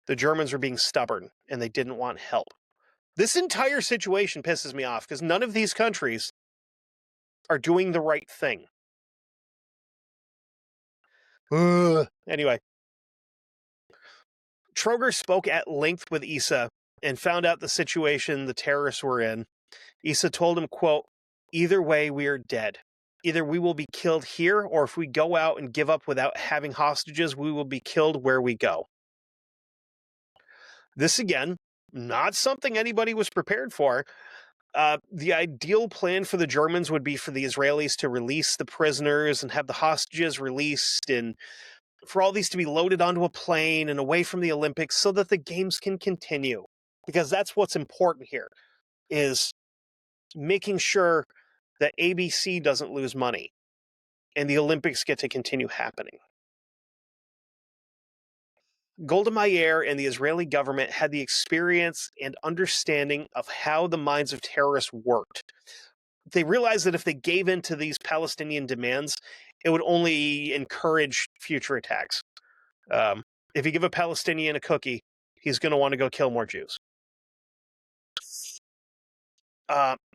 the Germans were being stubborn, and they didn't want help. This entire situation pisses me off, because none of these countries are doing the right thing. Anyway, Troger spoke at length with Issa and found out the situation the terrorists were in. Issa told him, quote, either way, we are dead. Either we will be killed here, or if we go out and give up without having hostages, we will be killed where we go. This, again, not something anybody was prepared for. The ideal plan for the Germans would be for the Israelis to release the prisoners and have the hostages released, and for all these to be loaded onto a plane and away from the Olympics so that the games can continue. Because that's what's important here, is making sure that ABC doesn't lose money and the Olympics get to continue happening. Golda Meir and the Israeli government had the experience and understanding of how the minds of terrorists worked. They realized that if they gave in to these Palestinian demands, it would only encourage future attacks. If you give a Palestinian a cookie, he's going to want to go kill more Jews.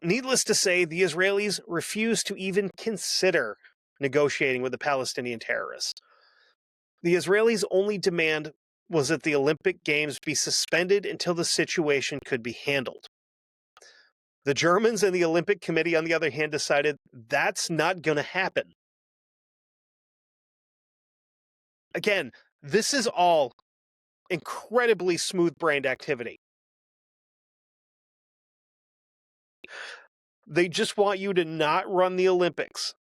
Needless to say, the Israelis refused to even consider negotiating with the Palestinian terrorists. The Israelis' only demand was that the Olympic Games be suspended until the situation could be handled. The Germans and the Olympic Committee, on the other hand, decided that's not going to happen. Again, this is all incredibly smooth-brained activity. They just want you to not run the Olympics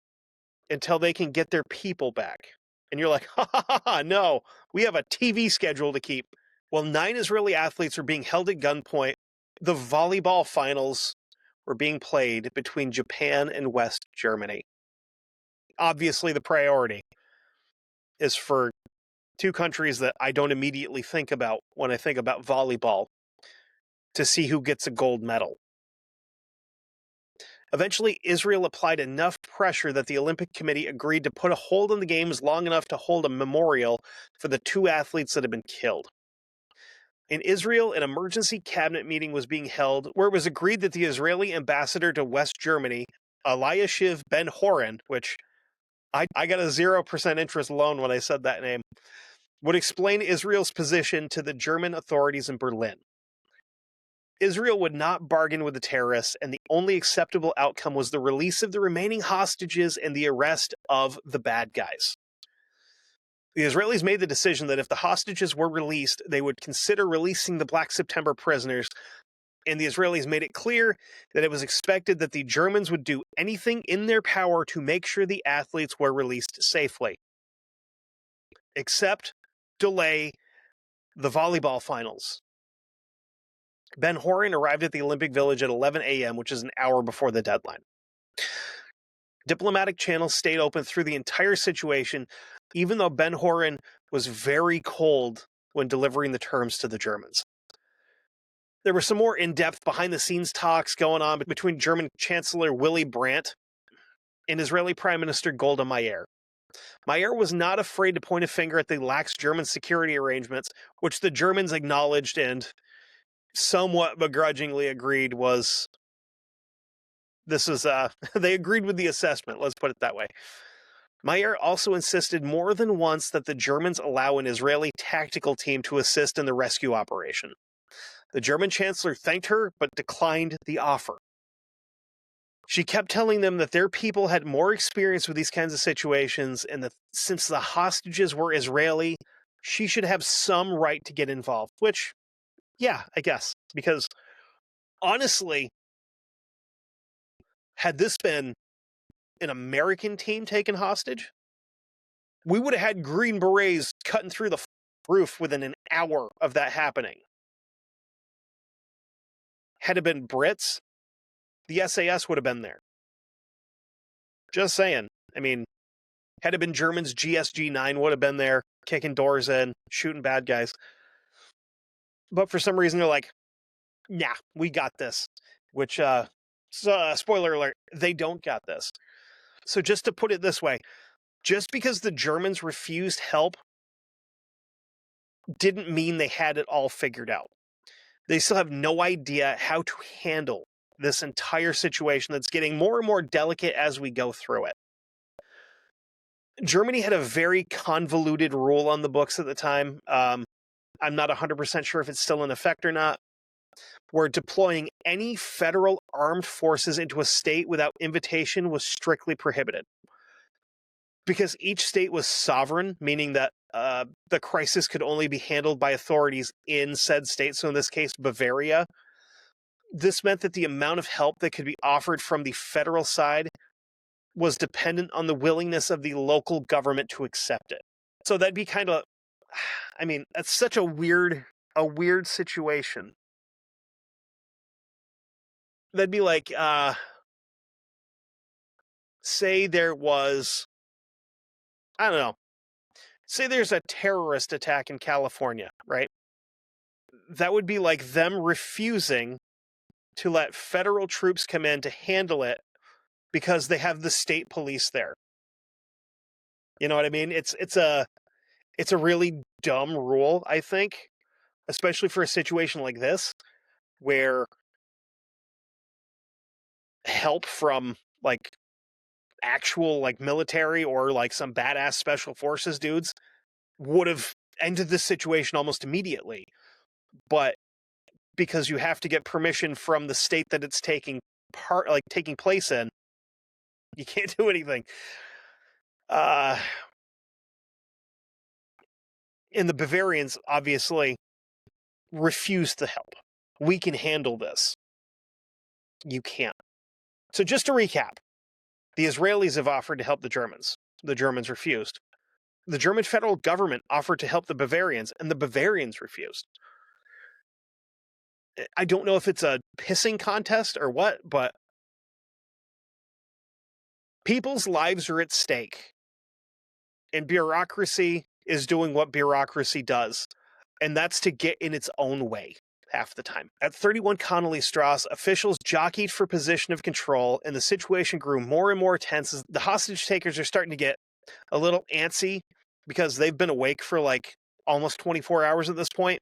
until they can get their people back. And you're like, ha, no, we have a TV schedule to keep. Well, 9 Israeli athletes are being held at gunpoint. The volleyball finals were being played between Japan and West Germany. Obviously, the priority is for 2 countries that I don't immediately think about when I think about volleyball, to see who gets a gold medal. Eventually, Israel applied enough pressure that the Olympic Committee agreed to put a hold on the games long enough to hold a memorial for the 2 athletes that had been killed. In Israel, an emergency cabinet meeting was being held where it was agreed that the Israeli ambassador to West Germany, Eliashiv Ben-Horon, which I got a 0% interest loan when I said that name, would explain Israel's position to the German authorities in Berlin. Israel would not bargain with the terrorists, and the only acceptable outcome was the release of the remaining hostages and the arrest of the bad guys. The Israelis made the decision that if the hostages were released, they would consider releasing the Black September prisoners, and the Israelis made it clear that it was expected that the Germans would do anything in their power to make sure the athletes were released safely, except delay the volleyball finals. Ben-Horon arrived at the Olympic Village at 11 a.m., which is an hour before the deadline. Diplomatic channels stayed open through the entire situation, even though Ben-Horon was very cold when delivering the terms to the Germans. There were some more in-depth behind-the-scenes talks going on between German Chancellor Willy Brandt and Israeli Prime Minister Golda Meir. Meir was not afraid to point a finger at the lax German security arrangements, which the Germans acknowledged and somewhat begrudgingly agreed was, they agreed with the assessment, let's put it that way. Meir also insisted more than once that the Germans allow an Israeli tactical team to assist in the rescue operation. The German chancellor thanked her, but declined the offer. She kept telling them that their people had more experience with these kinds of situations, and that since the hostages were Israeli, she should have some right to get involved, which, yeah, I guess, because honestly, had this been an American team taken hostage, we would have had Green Berets cutting through the roof within an hour of that happening. Had it been Brits, the SAS would have been there. Just saying. I mean, had it been Germans, GSG-9 would have been there, kicking doors in, shooting bad guys. But for some reason, they're like, yeah, we got this. Which, spoiler alert, they don't got this. So just to put it this way, just because the Germans refused help didn't mean they had it all figured out. They still have no idea how to handle this entire situation that's getting more and more delicate as we go through it. Germany had a very convoluted rule on the books at the time. I'm not 100% sure if it's still in effect or not, where deploying any federal armed forces into a state without invitation was strictly prohibited. Because each state was sovereign, meaning that the crisis could only be handled by authorities in said state, so in this case, Bavaria. This meant that the amount of help that could be offered from the federal side was dependent on the willingness of the local government to accept it. So that'd be kind of, I mean, that's such a weird situation. That'd be like, say there was, I don't know, say there's a terrorist attack in California, right? That would be like them refusing to let federal troops come in to handle it because they have the state police there. You know what I mean? It's a really dumb rule, I think, especially for a situation like this, where help from like actual like military or like some badass special forces dudes would have ended this situation almost immediately. But because you have to get permission from the state that it's taking place in, you can't do anything. And the Bavarians obviously refused to help. We can handle this. You can't. So just to recap, the Israelis have offered to help the Germans. The Germans refused. The German federal government offered to help the Bavarians, and the Bavarians refused. I don't know if it's a pissing contest or what, but people's lives are at stake. And bureaucracy is doing what bureaucracy does, and that's to get in its own way half the time. At 31 Connolly Strauss, officials jockeyed for position of control, and the situation grew more and more tense as the hostage takers are starting to get a little antsy because they've been awake for like almost 24 hours at this point.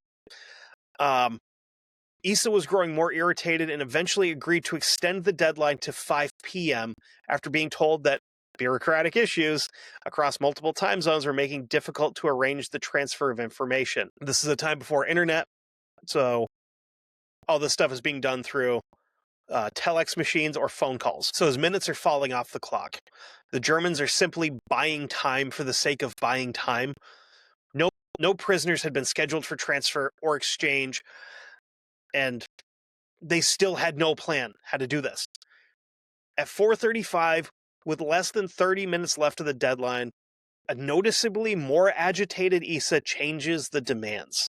Issa was growing more irritated and eventually agreed to extend the deadline to 5 p.m. after being told that bureaucratic issues across multiple time zones were making it difficult to arrange the transfer of information. This is a time before internet, so all this stuff is being done through telex machines or phone calls. So as minutes are falling off the clock, the Germans are simply buying time for the sake of buying time. No prisoners had been scheduled for transfer or exchange, and they still had no plan how to do this. At 4:35, with less than 30 minutes left of the deadline, a noticeably more agitated Issa changes the demands.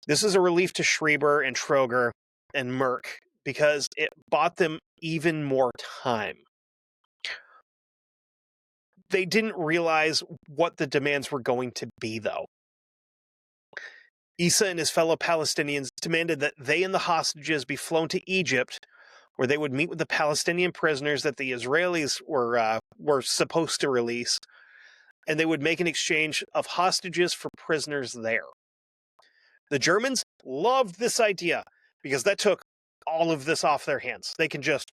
This is a relief to Schreiber and Troger and Merck because it bought them even more time. They didn't realize what the demands were going to be, though. Issa and his fellow Palestinians demanded that they and the hostages be flown to Egypt, where they would meet with the Palestinian prisoners that the Israelis were supposed to release, and they would make an exchange of hostages for prisoners there. The Germans loved this idea because that took all of this off their hands. They can just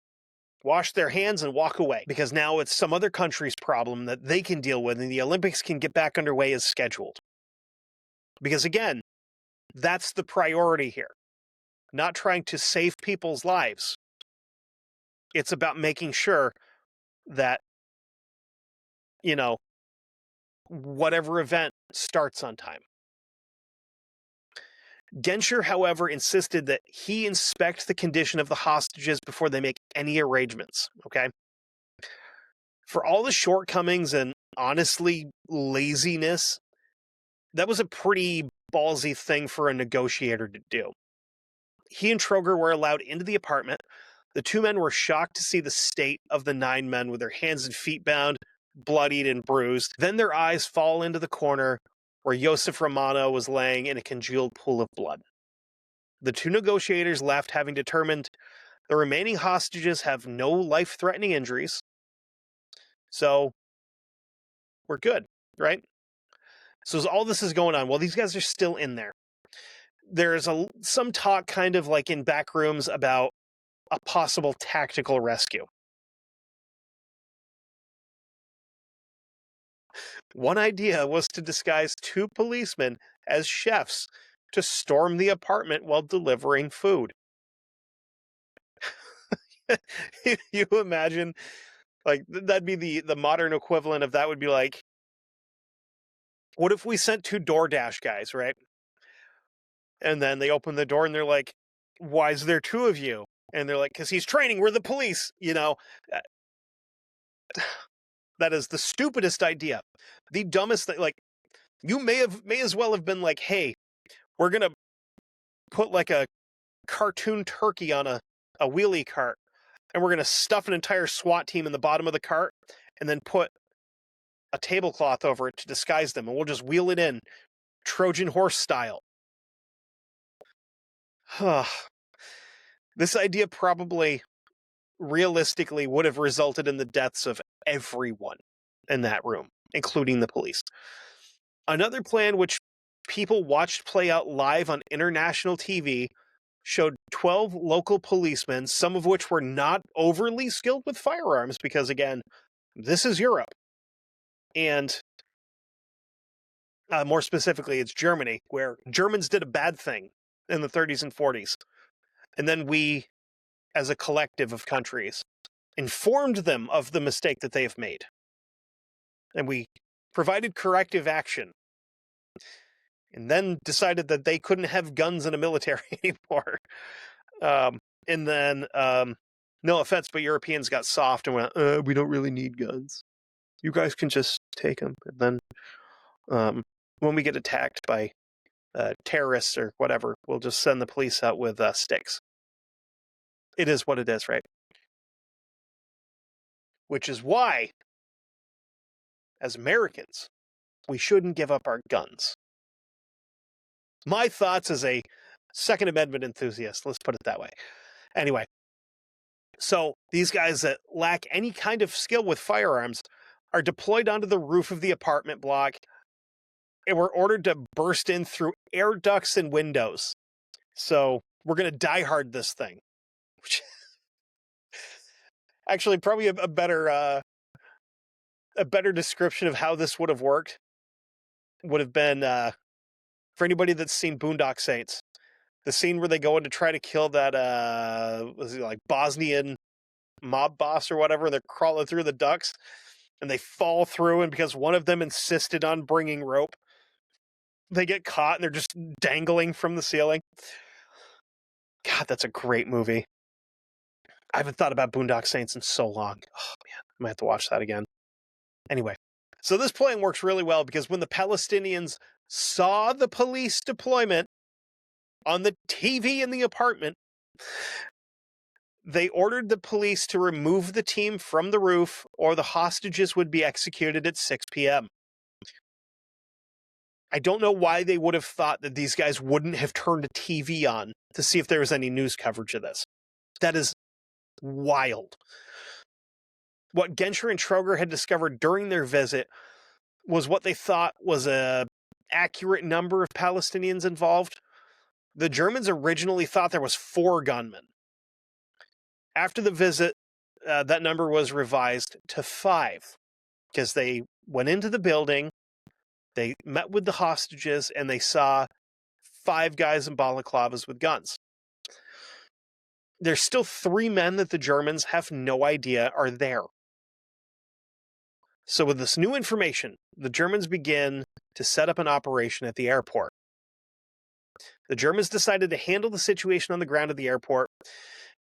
wash their hands and walk away because now it's some other country's problem that they can deal with, and the Olympics can get back underway as scheduled. Because again, that's the priority here. Not trying to save people's lives. It's about making sure that, whatever event starts on time. Genscher, however, insisted that he inspect the condition of the hostages before they make any arrangements, okay? For all the shortcomings and honestly laziness, that was a pretty ballsy thing for a negotiator to do. He and Troger were allowed into the apartment. The two men were shocked to see the state of the 9 men with their hands and feet bound, bloodied and bruised. Then their eyes fall into the corner where Josef Romano was laying in a congealed pool of blood. The two negotiators left, having determined the remaining hostages have no life-threatening injuries. So, we're good, right? So as all this is going on, well, these guys are still in there. There's some talk kind of like in back rooms about a possible tactical rescue. One idea was to disguise 2 policemen as chefs to storm the apartment while delivering food. You imagine, like, that'd be the modern equivalent of that would be like, what if we sent 2 DoorDash guys, right? And then they open the door and they're like, why is there 2 of you? And they're like, because he's training, we're the police, you know? That is the stupidest idea. The dumbest thing, like, you may as well have been like, hey, we're gonna put like a cartoon turkey on a wheelie cart, and we're gonna stuff an entire SWAT team in the bottom of the cart, and then put a tablecloth over it to disguise them, and we'll just wheel it in, Trojan horse style. This idea probably, realistically, would have resulted in the deaths of everyone in that room, including the police. Another plan, which people watched play out live on international TV, showed 12 local policemen, some of which were not overly skilled with firearms, because, again, this is Europe. And more specifically, it's Germany, where Germans did a bad thing in the 30s and 40s. And then we, as a collective of countries, informed them of the mistake that they have made. And we provided corrective action. And then decided that they couldn't have guns in a military anymore. And then, no offense, but Europeans got soft and went, we don't really need guns. You guys can just take them. And then when we get attacked by terrorists or whatever, we'll just send the police out with sticks. It is what it is, right? Which is why, as Americans, we shouldn't give up our guns. My thoughts as a Second Amendment enthusiast, let's put it that way. Anyway, so these guys that lack any kind of skill with firearms are deployed onto the roof of the apartment block and were ordered to burst in through air ducts and windows. So we're going to die hard this thing. Actually, probably a better description of how this would have worked would have been, for anybody that's seen Boondock Saints, the scene where they go in to try to kill that, was it like Bosnian mob boss or whatever, and they're crawling through the ducts, and they fall through, and because one of them insisted on bringing rope, they get caught, and they're just dangling from the ceiling. God, that's a great movie. I haven't thought about Boondock Saints in so long. Oh, man, I might have to watch that again. Anyway, so this plan works really well because when the Palestinians saw the police deployment on the TV in the apartment, they ordered the police to remove the team from the roof or the hostages would be executed at 6 p.m. I don't know why they would have thought that these guys wouldn't have turned a TV on to see if there was any news coverage of this. That is wild. What Genscher and Troger had discovered during their visit was what they thought was a accurate number of Palestinians involved. The Germans originally thought there was 4 gunmen. After the visit, that number was revised to 5 because they went into the building, they met with the hostages, and they saw 5 guys in balaclavas with guns. There's still 3 men that the Germans have no idea are there. So with this new information, the Germans begin to set up an operation at the airport. The Germans decided to handle the situation on the ground at the airport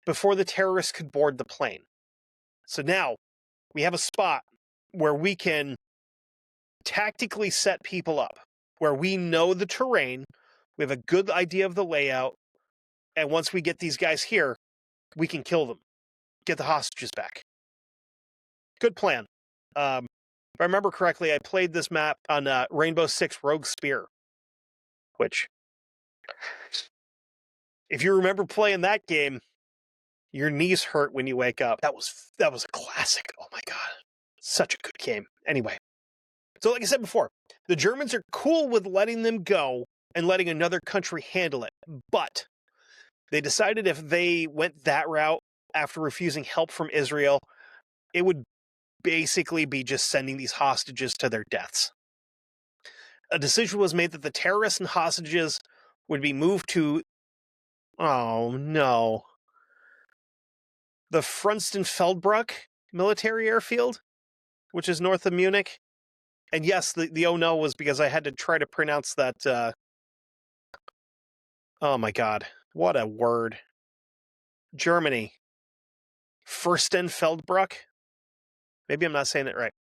before the terrorists could board the plane. So now we have a spot where we can tactically set people up where we know the terrain, we have a good idea of the layout, and once we get these guys here, we can kill them, get the hostages back. Good plan. If I remember correctly, I played this map on Rainbow Six Rogue Spear, which, if you remember playing that game, your knees hurt when you wake up. That was a classic. Oh my god. Such a good game. Anyway. So like I said before, the Germans are cool with letting them go and letting another country handle it. But they decided if they went that route after refusing help from Israel, it would basically be just sending these hostages to their deaths. A decision was made that the terrorists and hostages would be moved to, oh no, the Frunzenfeldbruck military airfield, which is north of Munich. And yes, the oh no was because I had to try to pronounce that, oh my god, what a word. Germany. Fürstenfeldbruck? Maybe I'm not saying it right.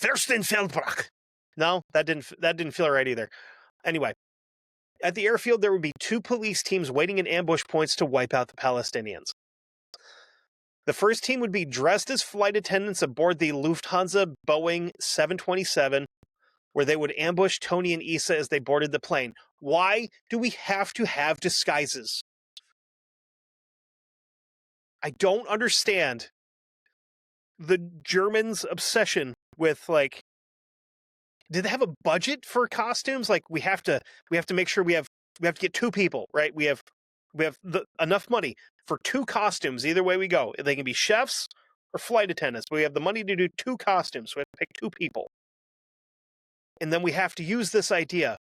Fürstenfeldbruck. No, that didn't feel right either. Anyway, at the airfield there would be 2 police teams waiting in ambush points to wipe out the Palestinians. The first team would be dressed as flight attendants aboard the Lufthansa Boeing 727, where they would ambush Tony and Issa as they boarded the plane. Why do we have to have disguises? I don't understand the Germans' obsession with, like, did they have a budget for costumes? Like, we have to make sure we have to get 2 people, right? We have enough money for 2 costumes. Either way we go, they can be chefs or flight attendants. But we have the money to do 2 costumes. So we have to pick 2 people, and then we have to use this idea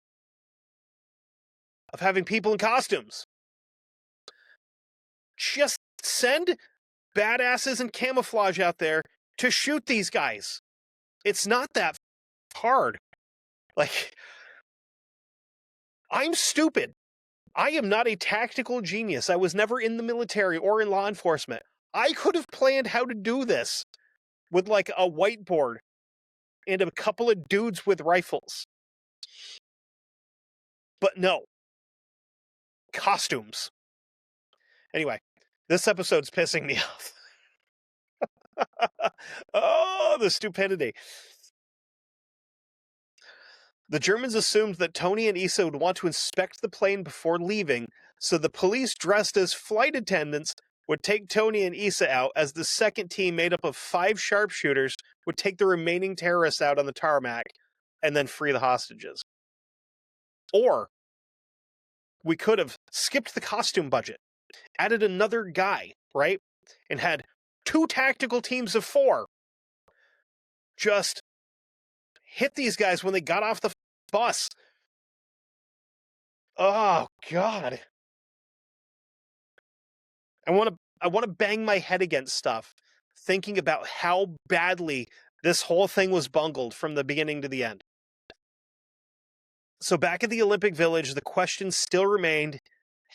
of having people in costumes. Just send badasses in camouflage out there to shoot these guys. It's not that hard. Like, I'm stupid. I am not a tactical genius. I was never in the military or in law enforcement. I could have planned how to do this with, like, a whiteboard and a couple of dudes with rifles. But no. Costumes. Anyway, this episode's pissing me off. Oh, the stupidity. The Germans assumed that Tony and Issa would want to inspect the plane before leaving, so the police dressed as flight attendants would take Tony and Issa out, as the second team, made up of 5 sharpshooters, would take the remaining terrorists out on the tarmac and then free the hostages. Or we could have skipped the costume budget, added another guy, right? And had 2 tactical teams of 4 just hit these guys when they got off the bus. Oh god. I want to bang my head against stuff thinking about how badly this whole thing was bungled from the beginning to the end. So back at the Olympic Village, the question still remained,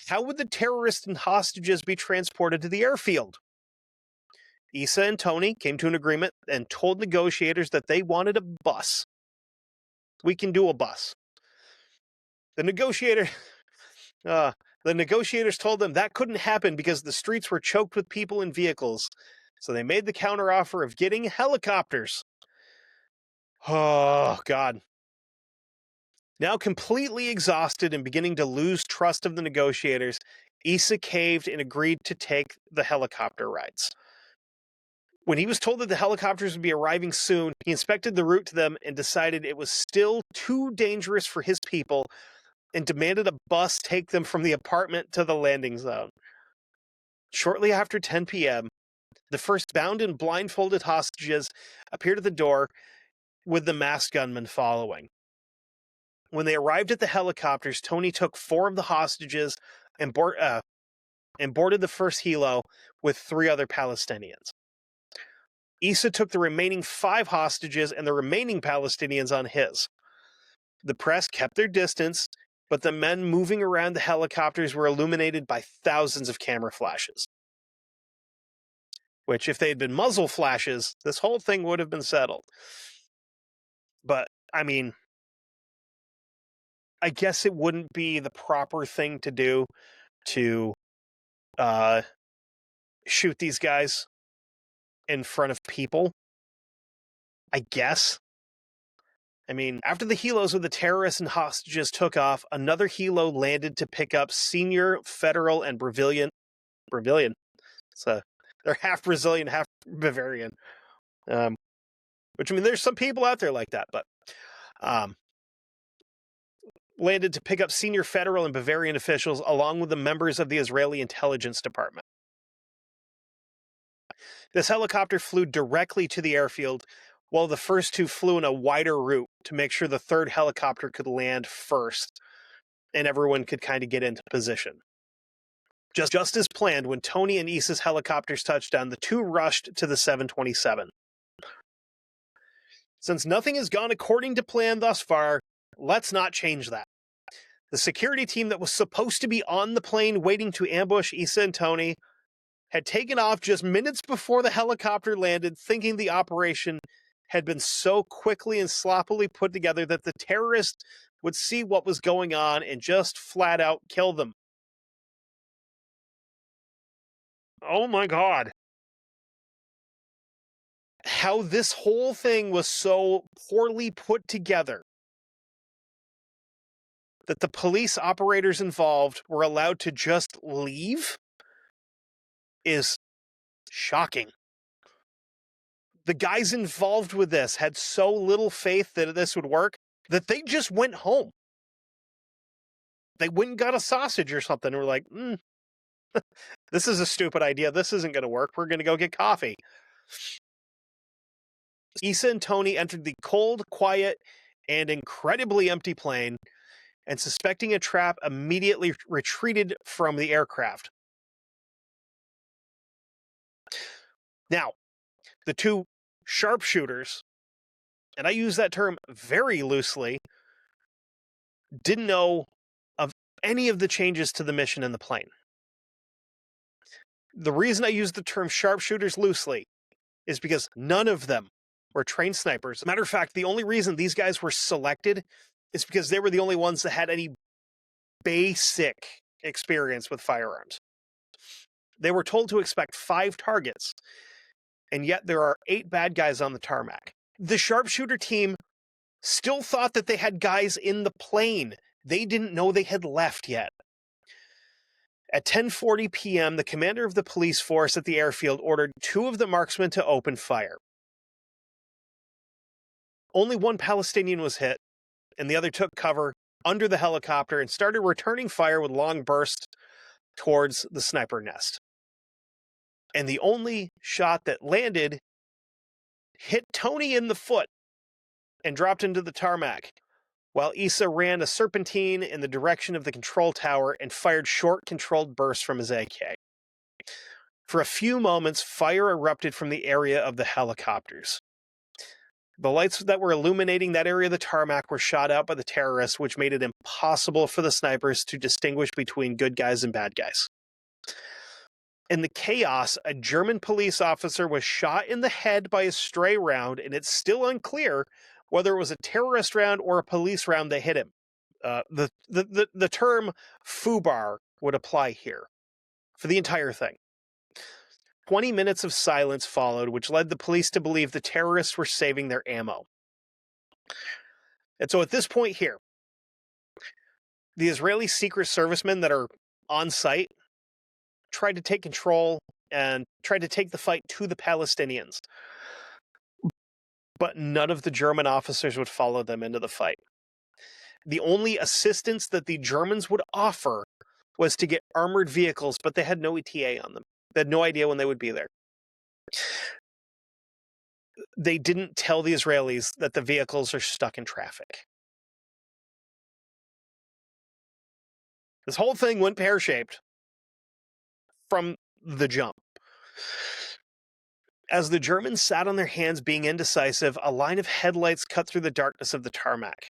how would the terrorists and hostages be transported to the airfield? Issa and Tony came to an agreement and told negotiators that they wanted a bus. We can do a bus. The negotiators told them that couldn't happen because the streets were choked with people and vehicles. So they made the counteroffer of getting helicopters. Oh, God. Now completely exhausted and beginning to lose trust of the negotiators, Issa caved and agreed to take the helicopter rides. When he was told that the helicopters would be arriving soon, he inspected the route to them and decided it was still too dangerous for his people and demanded a bus take them from the apartment to the landing zone. Shortly after 10 p.m., the first bound and blindfolded hostages appeared at the door, with the masked gunmen following. When they arrived at the helicopters, Tony took 4 of the hostages and boarded the first helo with 3 other Palestinians. Issa took the remaining 5 hostages and the remaining Palestinians on his. The press kept their distance, but the men moving around the helicopters were illuminated by thousands of camera flashes. Which, if they had been muzzle flashes, this whole thing would have been settled. But I mean, I guess it wouldn't be the proper thing to do to shoot these guys in front of people, I guess. I mean, after the helos of the terrorists and hostages took off, another helo landed to pick up senior federal and Brazilian. So they're half Brazilian, half Bavarian. Which, I mean, there's some people out there like that, but landed to pick up senior federal and Bavarian officials along with the members of the Israeli intelligence department. This helicopter flew directly to the airfield, while the first two flew in a wider route to make sure the third helicopter could land first and everyone could kind of get into position. Just as planned, when Tony and Issa's helicopters touched down, the two rushed to the 727. Since nothing has gone according to plan thus far, let's not change that. The security team that was supposed to be on the plane waiting to ambush Issa and Tony had taken off just minutes before the helicopter landed, thinking the operation had been so quickly and sloppily put together that the terrorists would see what was going on and just flat out kill them. Oh my God. How this whole thing was so poorly put together that the police operators involved were allowed to just leave is shocking. The guys involved with this had so little faith that this would work that they just went home. They went and got a sausage or something and were like, this is a stupid idea. This isn't going to work. We're going to go get coffee. Issa and Tony entered the cold, quiet, and incredibly empty plane, and suspecting a trap, immediately retreated from the aircraft. Now, the two sharpshooters, and I use that term very loosely, didn't know of any of the changes to the mission in the plane. The reason I use the term sharpshooters loosely is because none of them were trained snipers. Matter of fact, the only reason these guys were selected is because they were the only ones that had any basic experience with firearms. They were told to expect 5 targets, and yet there are 8 bad guys on the tarmac. The sharpshooter team still thought that they had guys in the plane. They didn't know they had left yet. At 10:40 p.m., the commander of the police force at the airfield ordered 2 of the marksmen to open fire. Only one Palestinian was hit, and the other took cover under the helicopter and started returning fire with long bursts towards the sniper nest. And the only shot that landed hit Tony in the foot and dropped into the tarmac, while Issa ran a serpentine in the direction of the control tower and fired short, controlled bursts from his AK. For a few moments, fire erupted from the area of the helicopters. The lights that were illuminating that area of the tarmac were shot out by the terrorists, which made it impossible for the snipers to distinguish between good guys and bad guys. In the chaos, a German police officer was shot in the head by a stray round, and it's still unclear whether it was a terrorist round or a police round that hit him. The term FUBAR would apply here for the entire thing. 20 minutes of silence followed, which led the police to believe the terrorists were saving their ammo. And so at this point here, the Israeli Secret Servicemen that are on site tried to take control and tried to take the fight to the Palestinians. But none of the German officers would follow them into the fight. The only assistance that the Germans would offer was to get armored vehicles, but they had no ETA on them. They had no idea when they would be there. They didn't tell the Israelis that the vehicles are stuck in traffic. This whole thing went pear-shaped from the jump. As the Germans sat on their hands being indecisive, a line of headlights cut through the darkness of the tarmac.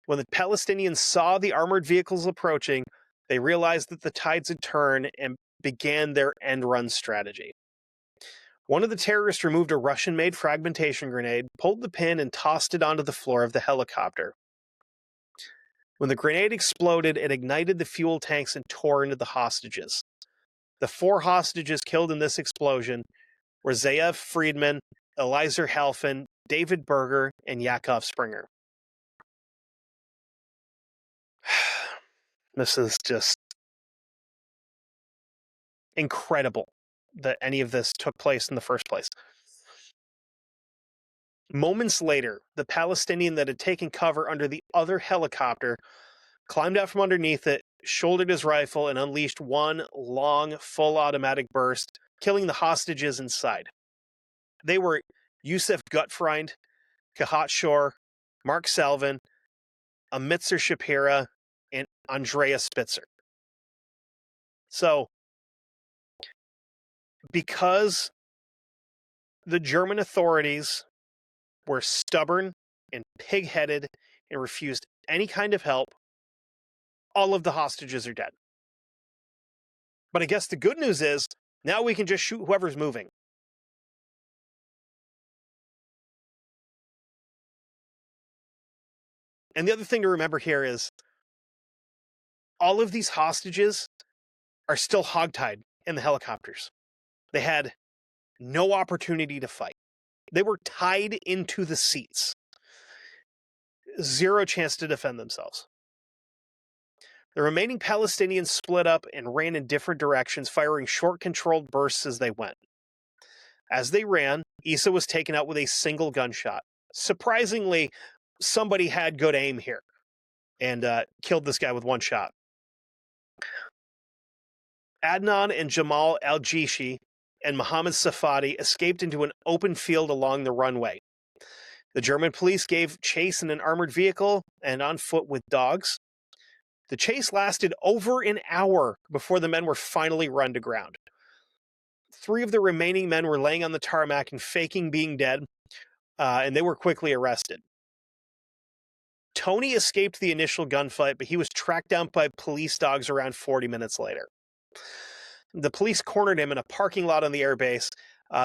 When the Palestinians saw the armored vehicles approaching, they realized that the tides had turned and began their end-run strategy. One of the terrorists removed a Russian-made fragmentation grenade, pulled the pin, and tossed it onto the floor of the helicopter. When the grenade exploded, it ignited the fuel tanks and tore into the hostages. The 4 hostages killed in this explosion were Zayev Friedman, Eliezer Halfin, David Berger, and Yakov Springer. This is just incredible that any of this took place in the first place. Moments later, the Palestinian that had taken cover under the other helicopter climbed out from underneath it, shouldered his rifle, and unleashed one long, full automatic burst, killing the hostages inside. They were Yusef Gutfreund, Kahat Shor, Mark Salvin, Amitzer Shapira, and Andrea Spitzer. So, because the German authorities were stubborn and pig-headed and refused any kind of help, all of the hostages are dead. But I guess the good news is, now we can just shoot whoever's moving. And the other thing to remember here is, all of these hostages are still hogtied in the helicopters. They had no opportunity to fight. They were tied into the seats. Zero chance to defend themselves. The remaining Palestinians split up and ran in different directions, firing short, controlled bursts as they went. As they ran, Issa was taken out with a single gunshot. Surprisingly, somebody had good aim here and killed this guy with one shot. Adnan and Jamal Al-Jishi and Mohammed Safadi escaped into an open field along the runway. The German police gave chase in an armored vehicle and on foot with dogs. The chase lasted over an hour before the men were finally run to ground. 3 of the remaining men were laying on the tarmac and faking being dead, and they were quickly arrested. Tony escaped the initial gunfight, but he was tracked down by police dogs around 40 minutes later. The police cornered him in a parking lot on the airbase.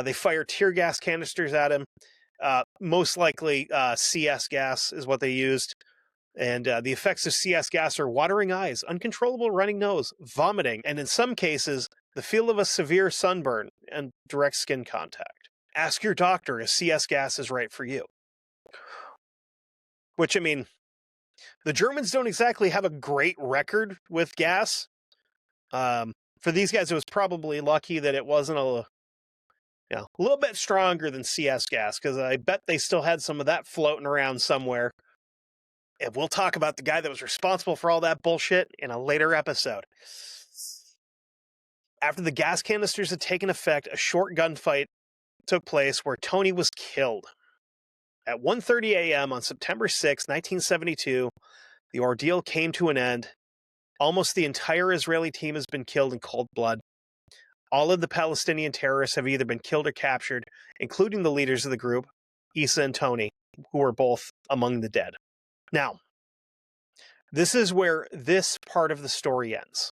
They fired tear gas canisters at him. Most likely CS gas is what they used. And the effects of CS gas are watering eyes, uncontrollable running nose, vomiting, and in some cases, the feel of a severe sunburn and direct skin contact. Ask your doctor if CS gas is right for you. Which, I mean, the Germans don't exactly have a great record with gas. For these guys, it was probably lucky that it wasn't a little bit stronger than CS gas, because I bet they still had some of that floating around somewhere. And we'll talk about the guy that was responsible for all that bullshit in a later episode. After the gas canisters had taken effect, a short gunfight took place where Tony was killed. At 1:30 a.m. on September 6, 1972, the ordeal came to an end. Almost the entire Israeli team has been killed in cold blood. All of the Palestinian terrorists have either been killed or captured, including the leaders of the group, Issa and Tony, who were both among the dead. Now, this is where this part of the story ends.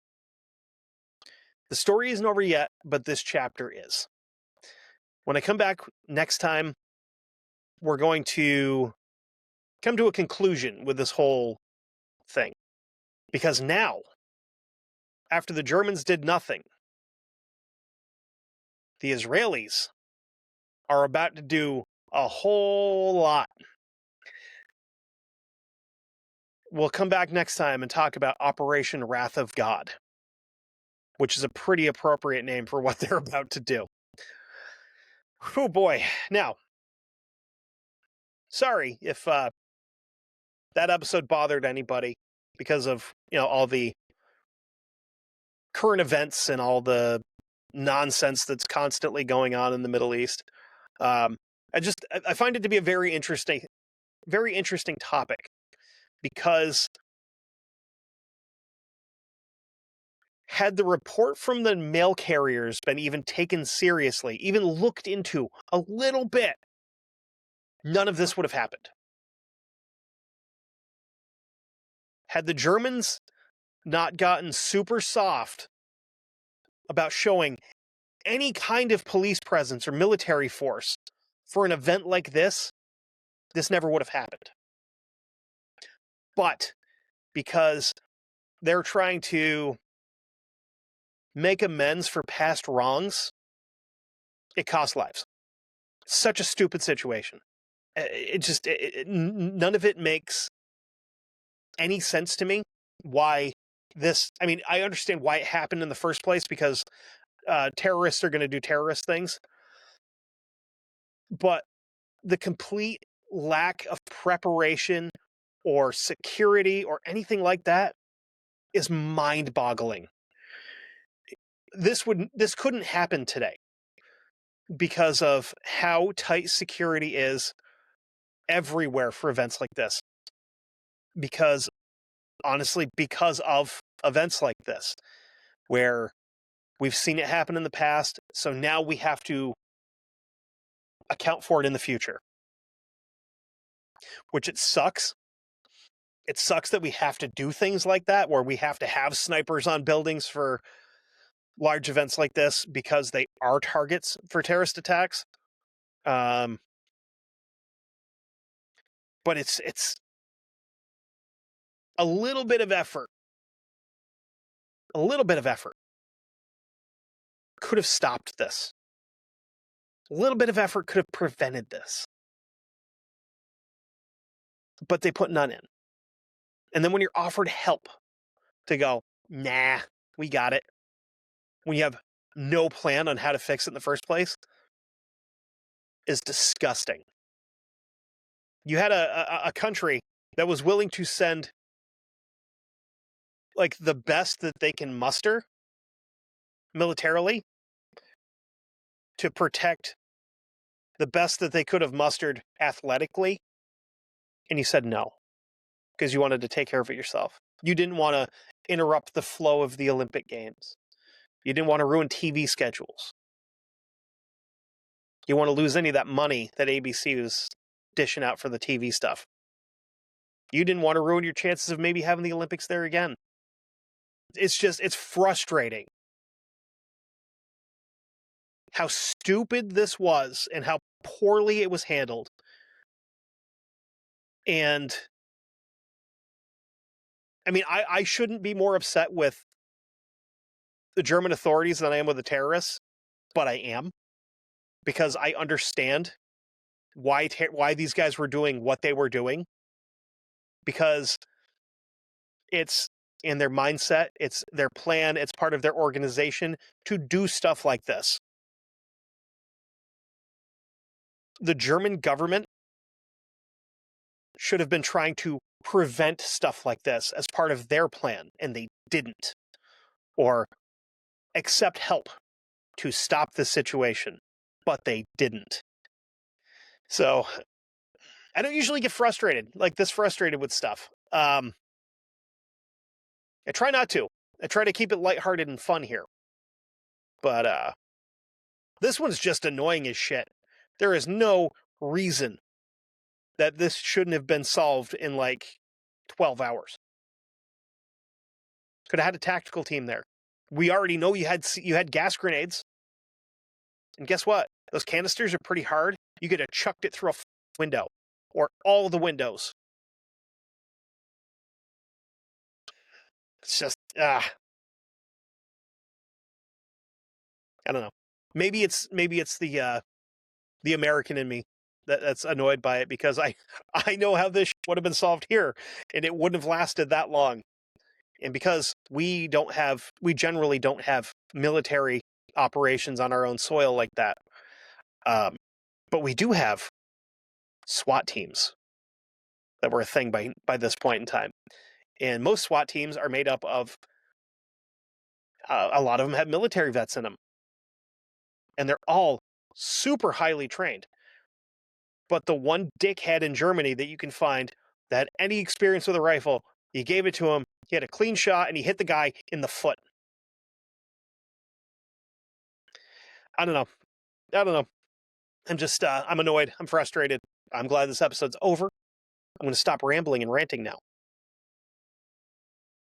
The story isn't over yet, but this chapter is. When I come back next time, we're going to come to a conclusion with this whole thing. Because now, after the Germans did nothing, the Israelis are about to do a whole lot. We'll come back next time and talk about Operation Wrath of God, which is a pretty appropriate name for what they're about to do. Oh boy. Now, sorry if that episode bothered anybody because of, all the current events and all the nonsense that's constantly going on in the Middle East. I find it to be a very interesting topic, because had the report from the mail carriers been even taken seriously, even looked into a little bit, none of this would have happened. Had the Germans not gotten super soft about showing any kind of police presence or military force for an event like this never would have happened. But because they're trying to make amends for past wrongs, it costs lives. Such a stupid situation. None of it makes any sense to me. Why this? I mean, I understand why it happened in the first place, because terrorists are going to do terrorist things. But the complete lack of preparation or security or anything like that is mind-boggling. This couldn't happen today because of how tight security is everywhere for events like this. Because, honestly, because of events like this, where we've seen it happen in the past, so now we have to account for it in the future. Which it sucks. It sucks that we have to do things like that, where we have to have snipers on buildings for large events like this, because they are targets for terrorist attacks. But it's a little bit of effort. A little bit of effort could have stopped this. A little bit of effort could have prevented this. But they put none in. And then when you're offered help to go, nah, we got it, when you have no plan on how to fix it in the first place, is disgusting. You had a country that was willing to send like the best that they can muster militarily to protect the best that they could have mustered athletically, and you said no because you wanted to take care of it yourself. You didn't want to interrupt the flow of the Olympic Games. You didn't want to ruin TV schedules. You want to lose any of that money that ABC was dishing out for the TV stuff. You didn't want to ruin your chances of maybe having the Olympics there again. It's frustrating how stupid this was and how poorly it was handled. And I mean, I shouldn't be more upset with the German authorities than I am with the terrorists, but I am, because I understand why these guys were doing what they were doing, because it's in their mindset, it's their plan, it's part of their organization to do stuff like this. The German government should have been trying to prevent stuff like this as part of their plan, and they didn't. Or accept help to stop the situation, but they didn't. So, I don't usually get frustrated, like this frustrated with stuff. I try not to. I try to keep it lighthearted and fun here. But, this one's just annoying as shit. There is no reason that this shouldn't have been solved in like 12 hours. Could have had a tactical team there. We already know you had gas grenades. And guess what? Those canisters are pretty hard. You could have chucked it through a window. Or all the windows. It's just, I don't know. Maybe it's the American in me that's annoyed by it, because I know how this would have been solved here, and it wouldn't have lasted that long. And because we generally don't have military operations on our own soil like that. But we do have SWAT teams that were a thing by this point in time. And most SWAT teams are made up of, a lot of them have military vets in them. And they're all super highly trained. But the one dickhead in Germany that you can find that had any experience with a rifle, you gave it to him, he had a clean shot, and he hit the guy in the foot. I don't know. I'm just, I'm annoyed. I'm frustrated. I'm glad this episode's over. I'm going to stop rambling and ranting now.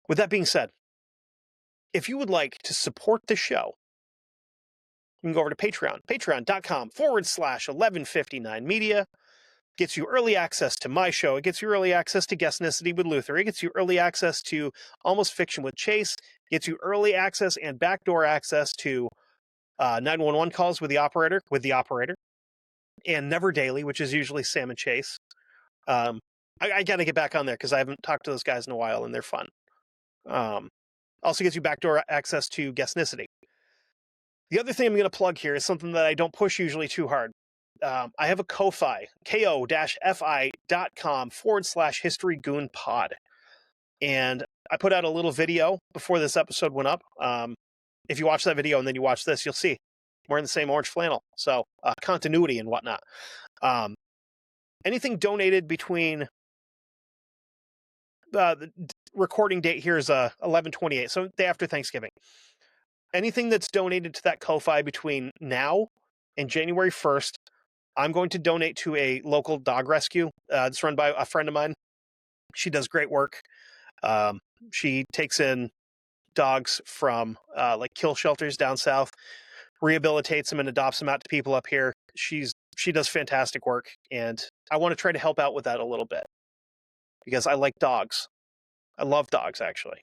With that being said, if you would like to support the show, you can go over to Patreon, patreon.com/1159media. Gets you early access to my show. It gets you early access to Guestnicity with Luther. It gets you early access to Almost Fiction with Chase. It gets you early access and backdoor access to 911 calls with the operator, and Never Daily, which is usually Sam and Chase. I got to get back on there because I haven't talked to those guys in a while, and they're fun. Also gets you backdoor access to Guestnicity. The other thing I'm going to plug here is something that I don't push usually too hard. I have a Ko-Fi, ko-fi.com/History Goon Pod. And I put out a little video before this episode went up. If you watch that video and then you watch this, you'll see we're in the same orange flannel. So continuity and whatnot. Anything donated between the recording date here is 11/28, so day after Thanksgiving. Anything that's donated to that Ko-Fi between now and January 1st, I'm going to donate to a local dog rescue. It's run by a friend of mine. She does great work. She takes in dogs from like kill shelters down south, rehabilitates them and adopts them out to people up here. She does fantastic work, and I want to try to help out with that a little bit because I like dogs. I love dogs, actually.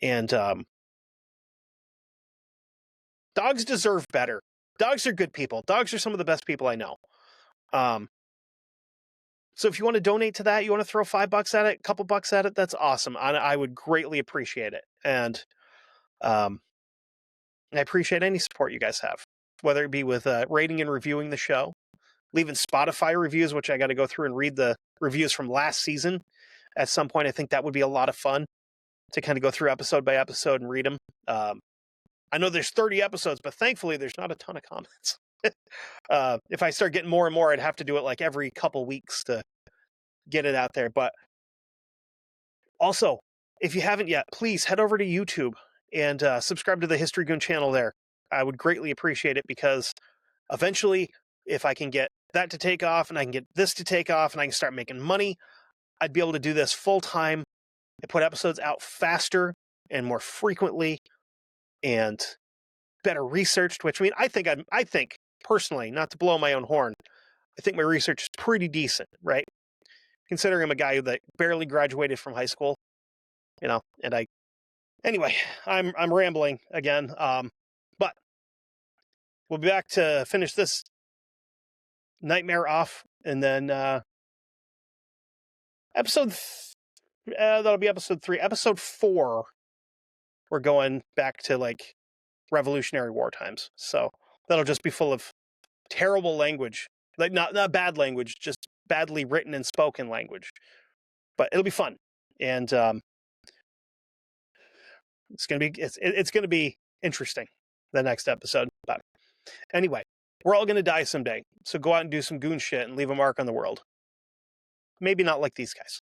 And dogs deserve better. Dogs are good people. Dogs are some of the best people I know. So if you want to donate to that, you want to throw $5 at it, a couple bucks at it, that's awesome. I would greatly appreciate it. And I appreciate any support you guys have, whether it be with rating and reviewing the show, leaving Spotify reviews, which I got to go through and read the reviews from last season. At some point, I think that would be a lot of fun to kind of go through episode by episode and read them. I know there's 30 episodes, but thankfully there's not a ton of comments. If I start getting more and more, I'd have to do it like every couple weeks to get it out there. But also, if you haven't yet, please head over to YouTube and subscribe to the History Goon channel there. I would greatly appreciate it because eventually, if I can get that to take off and I can get this to take off and I can start making money, I'd be able to do this full time and put episodes out faster and more frequently and better researched, which I think personally, not to blow my own horn, I think my research is pretty decent, right? Considering I'm a guy that barely graduated from high school, and anyway, I'm rambling again. But we'll be back to finish this nightmare off, and then that'll be episode 3. Episode 4, we're going back to like Revolutionary War times. So that'll just be full of terrible language, like not bad language, just badly written and spoken language. But it'll be fun, and it's gonna be interesting. The next episode, but anyway, we're all gonna die someday. So go out and do some goon shit and leave a mark on the world. Maybe not like these guys.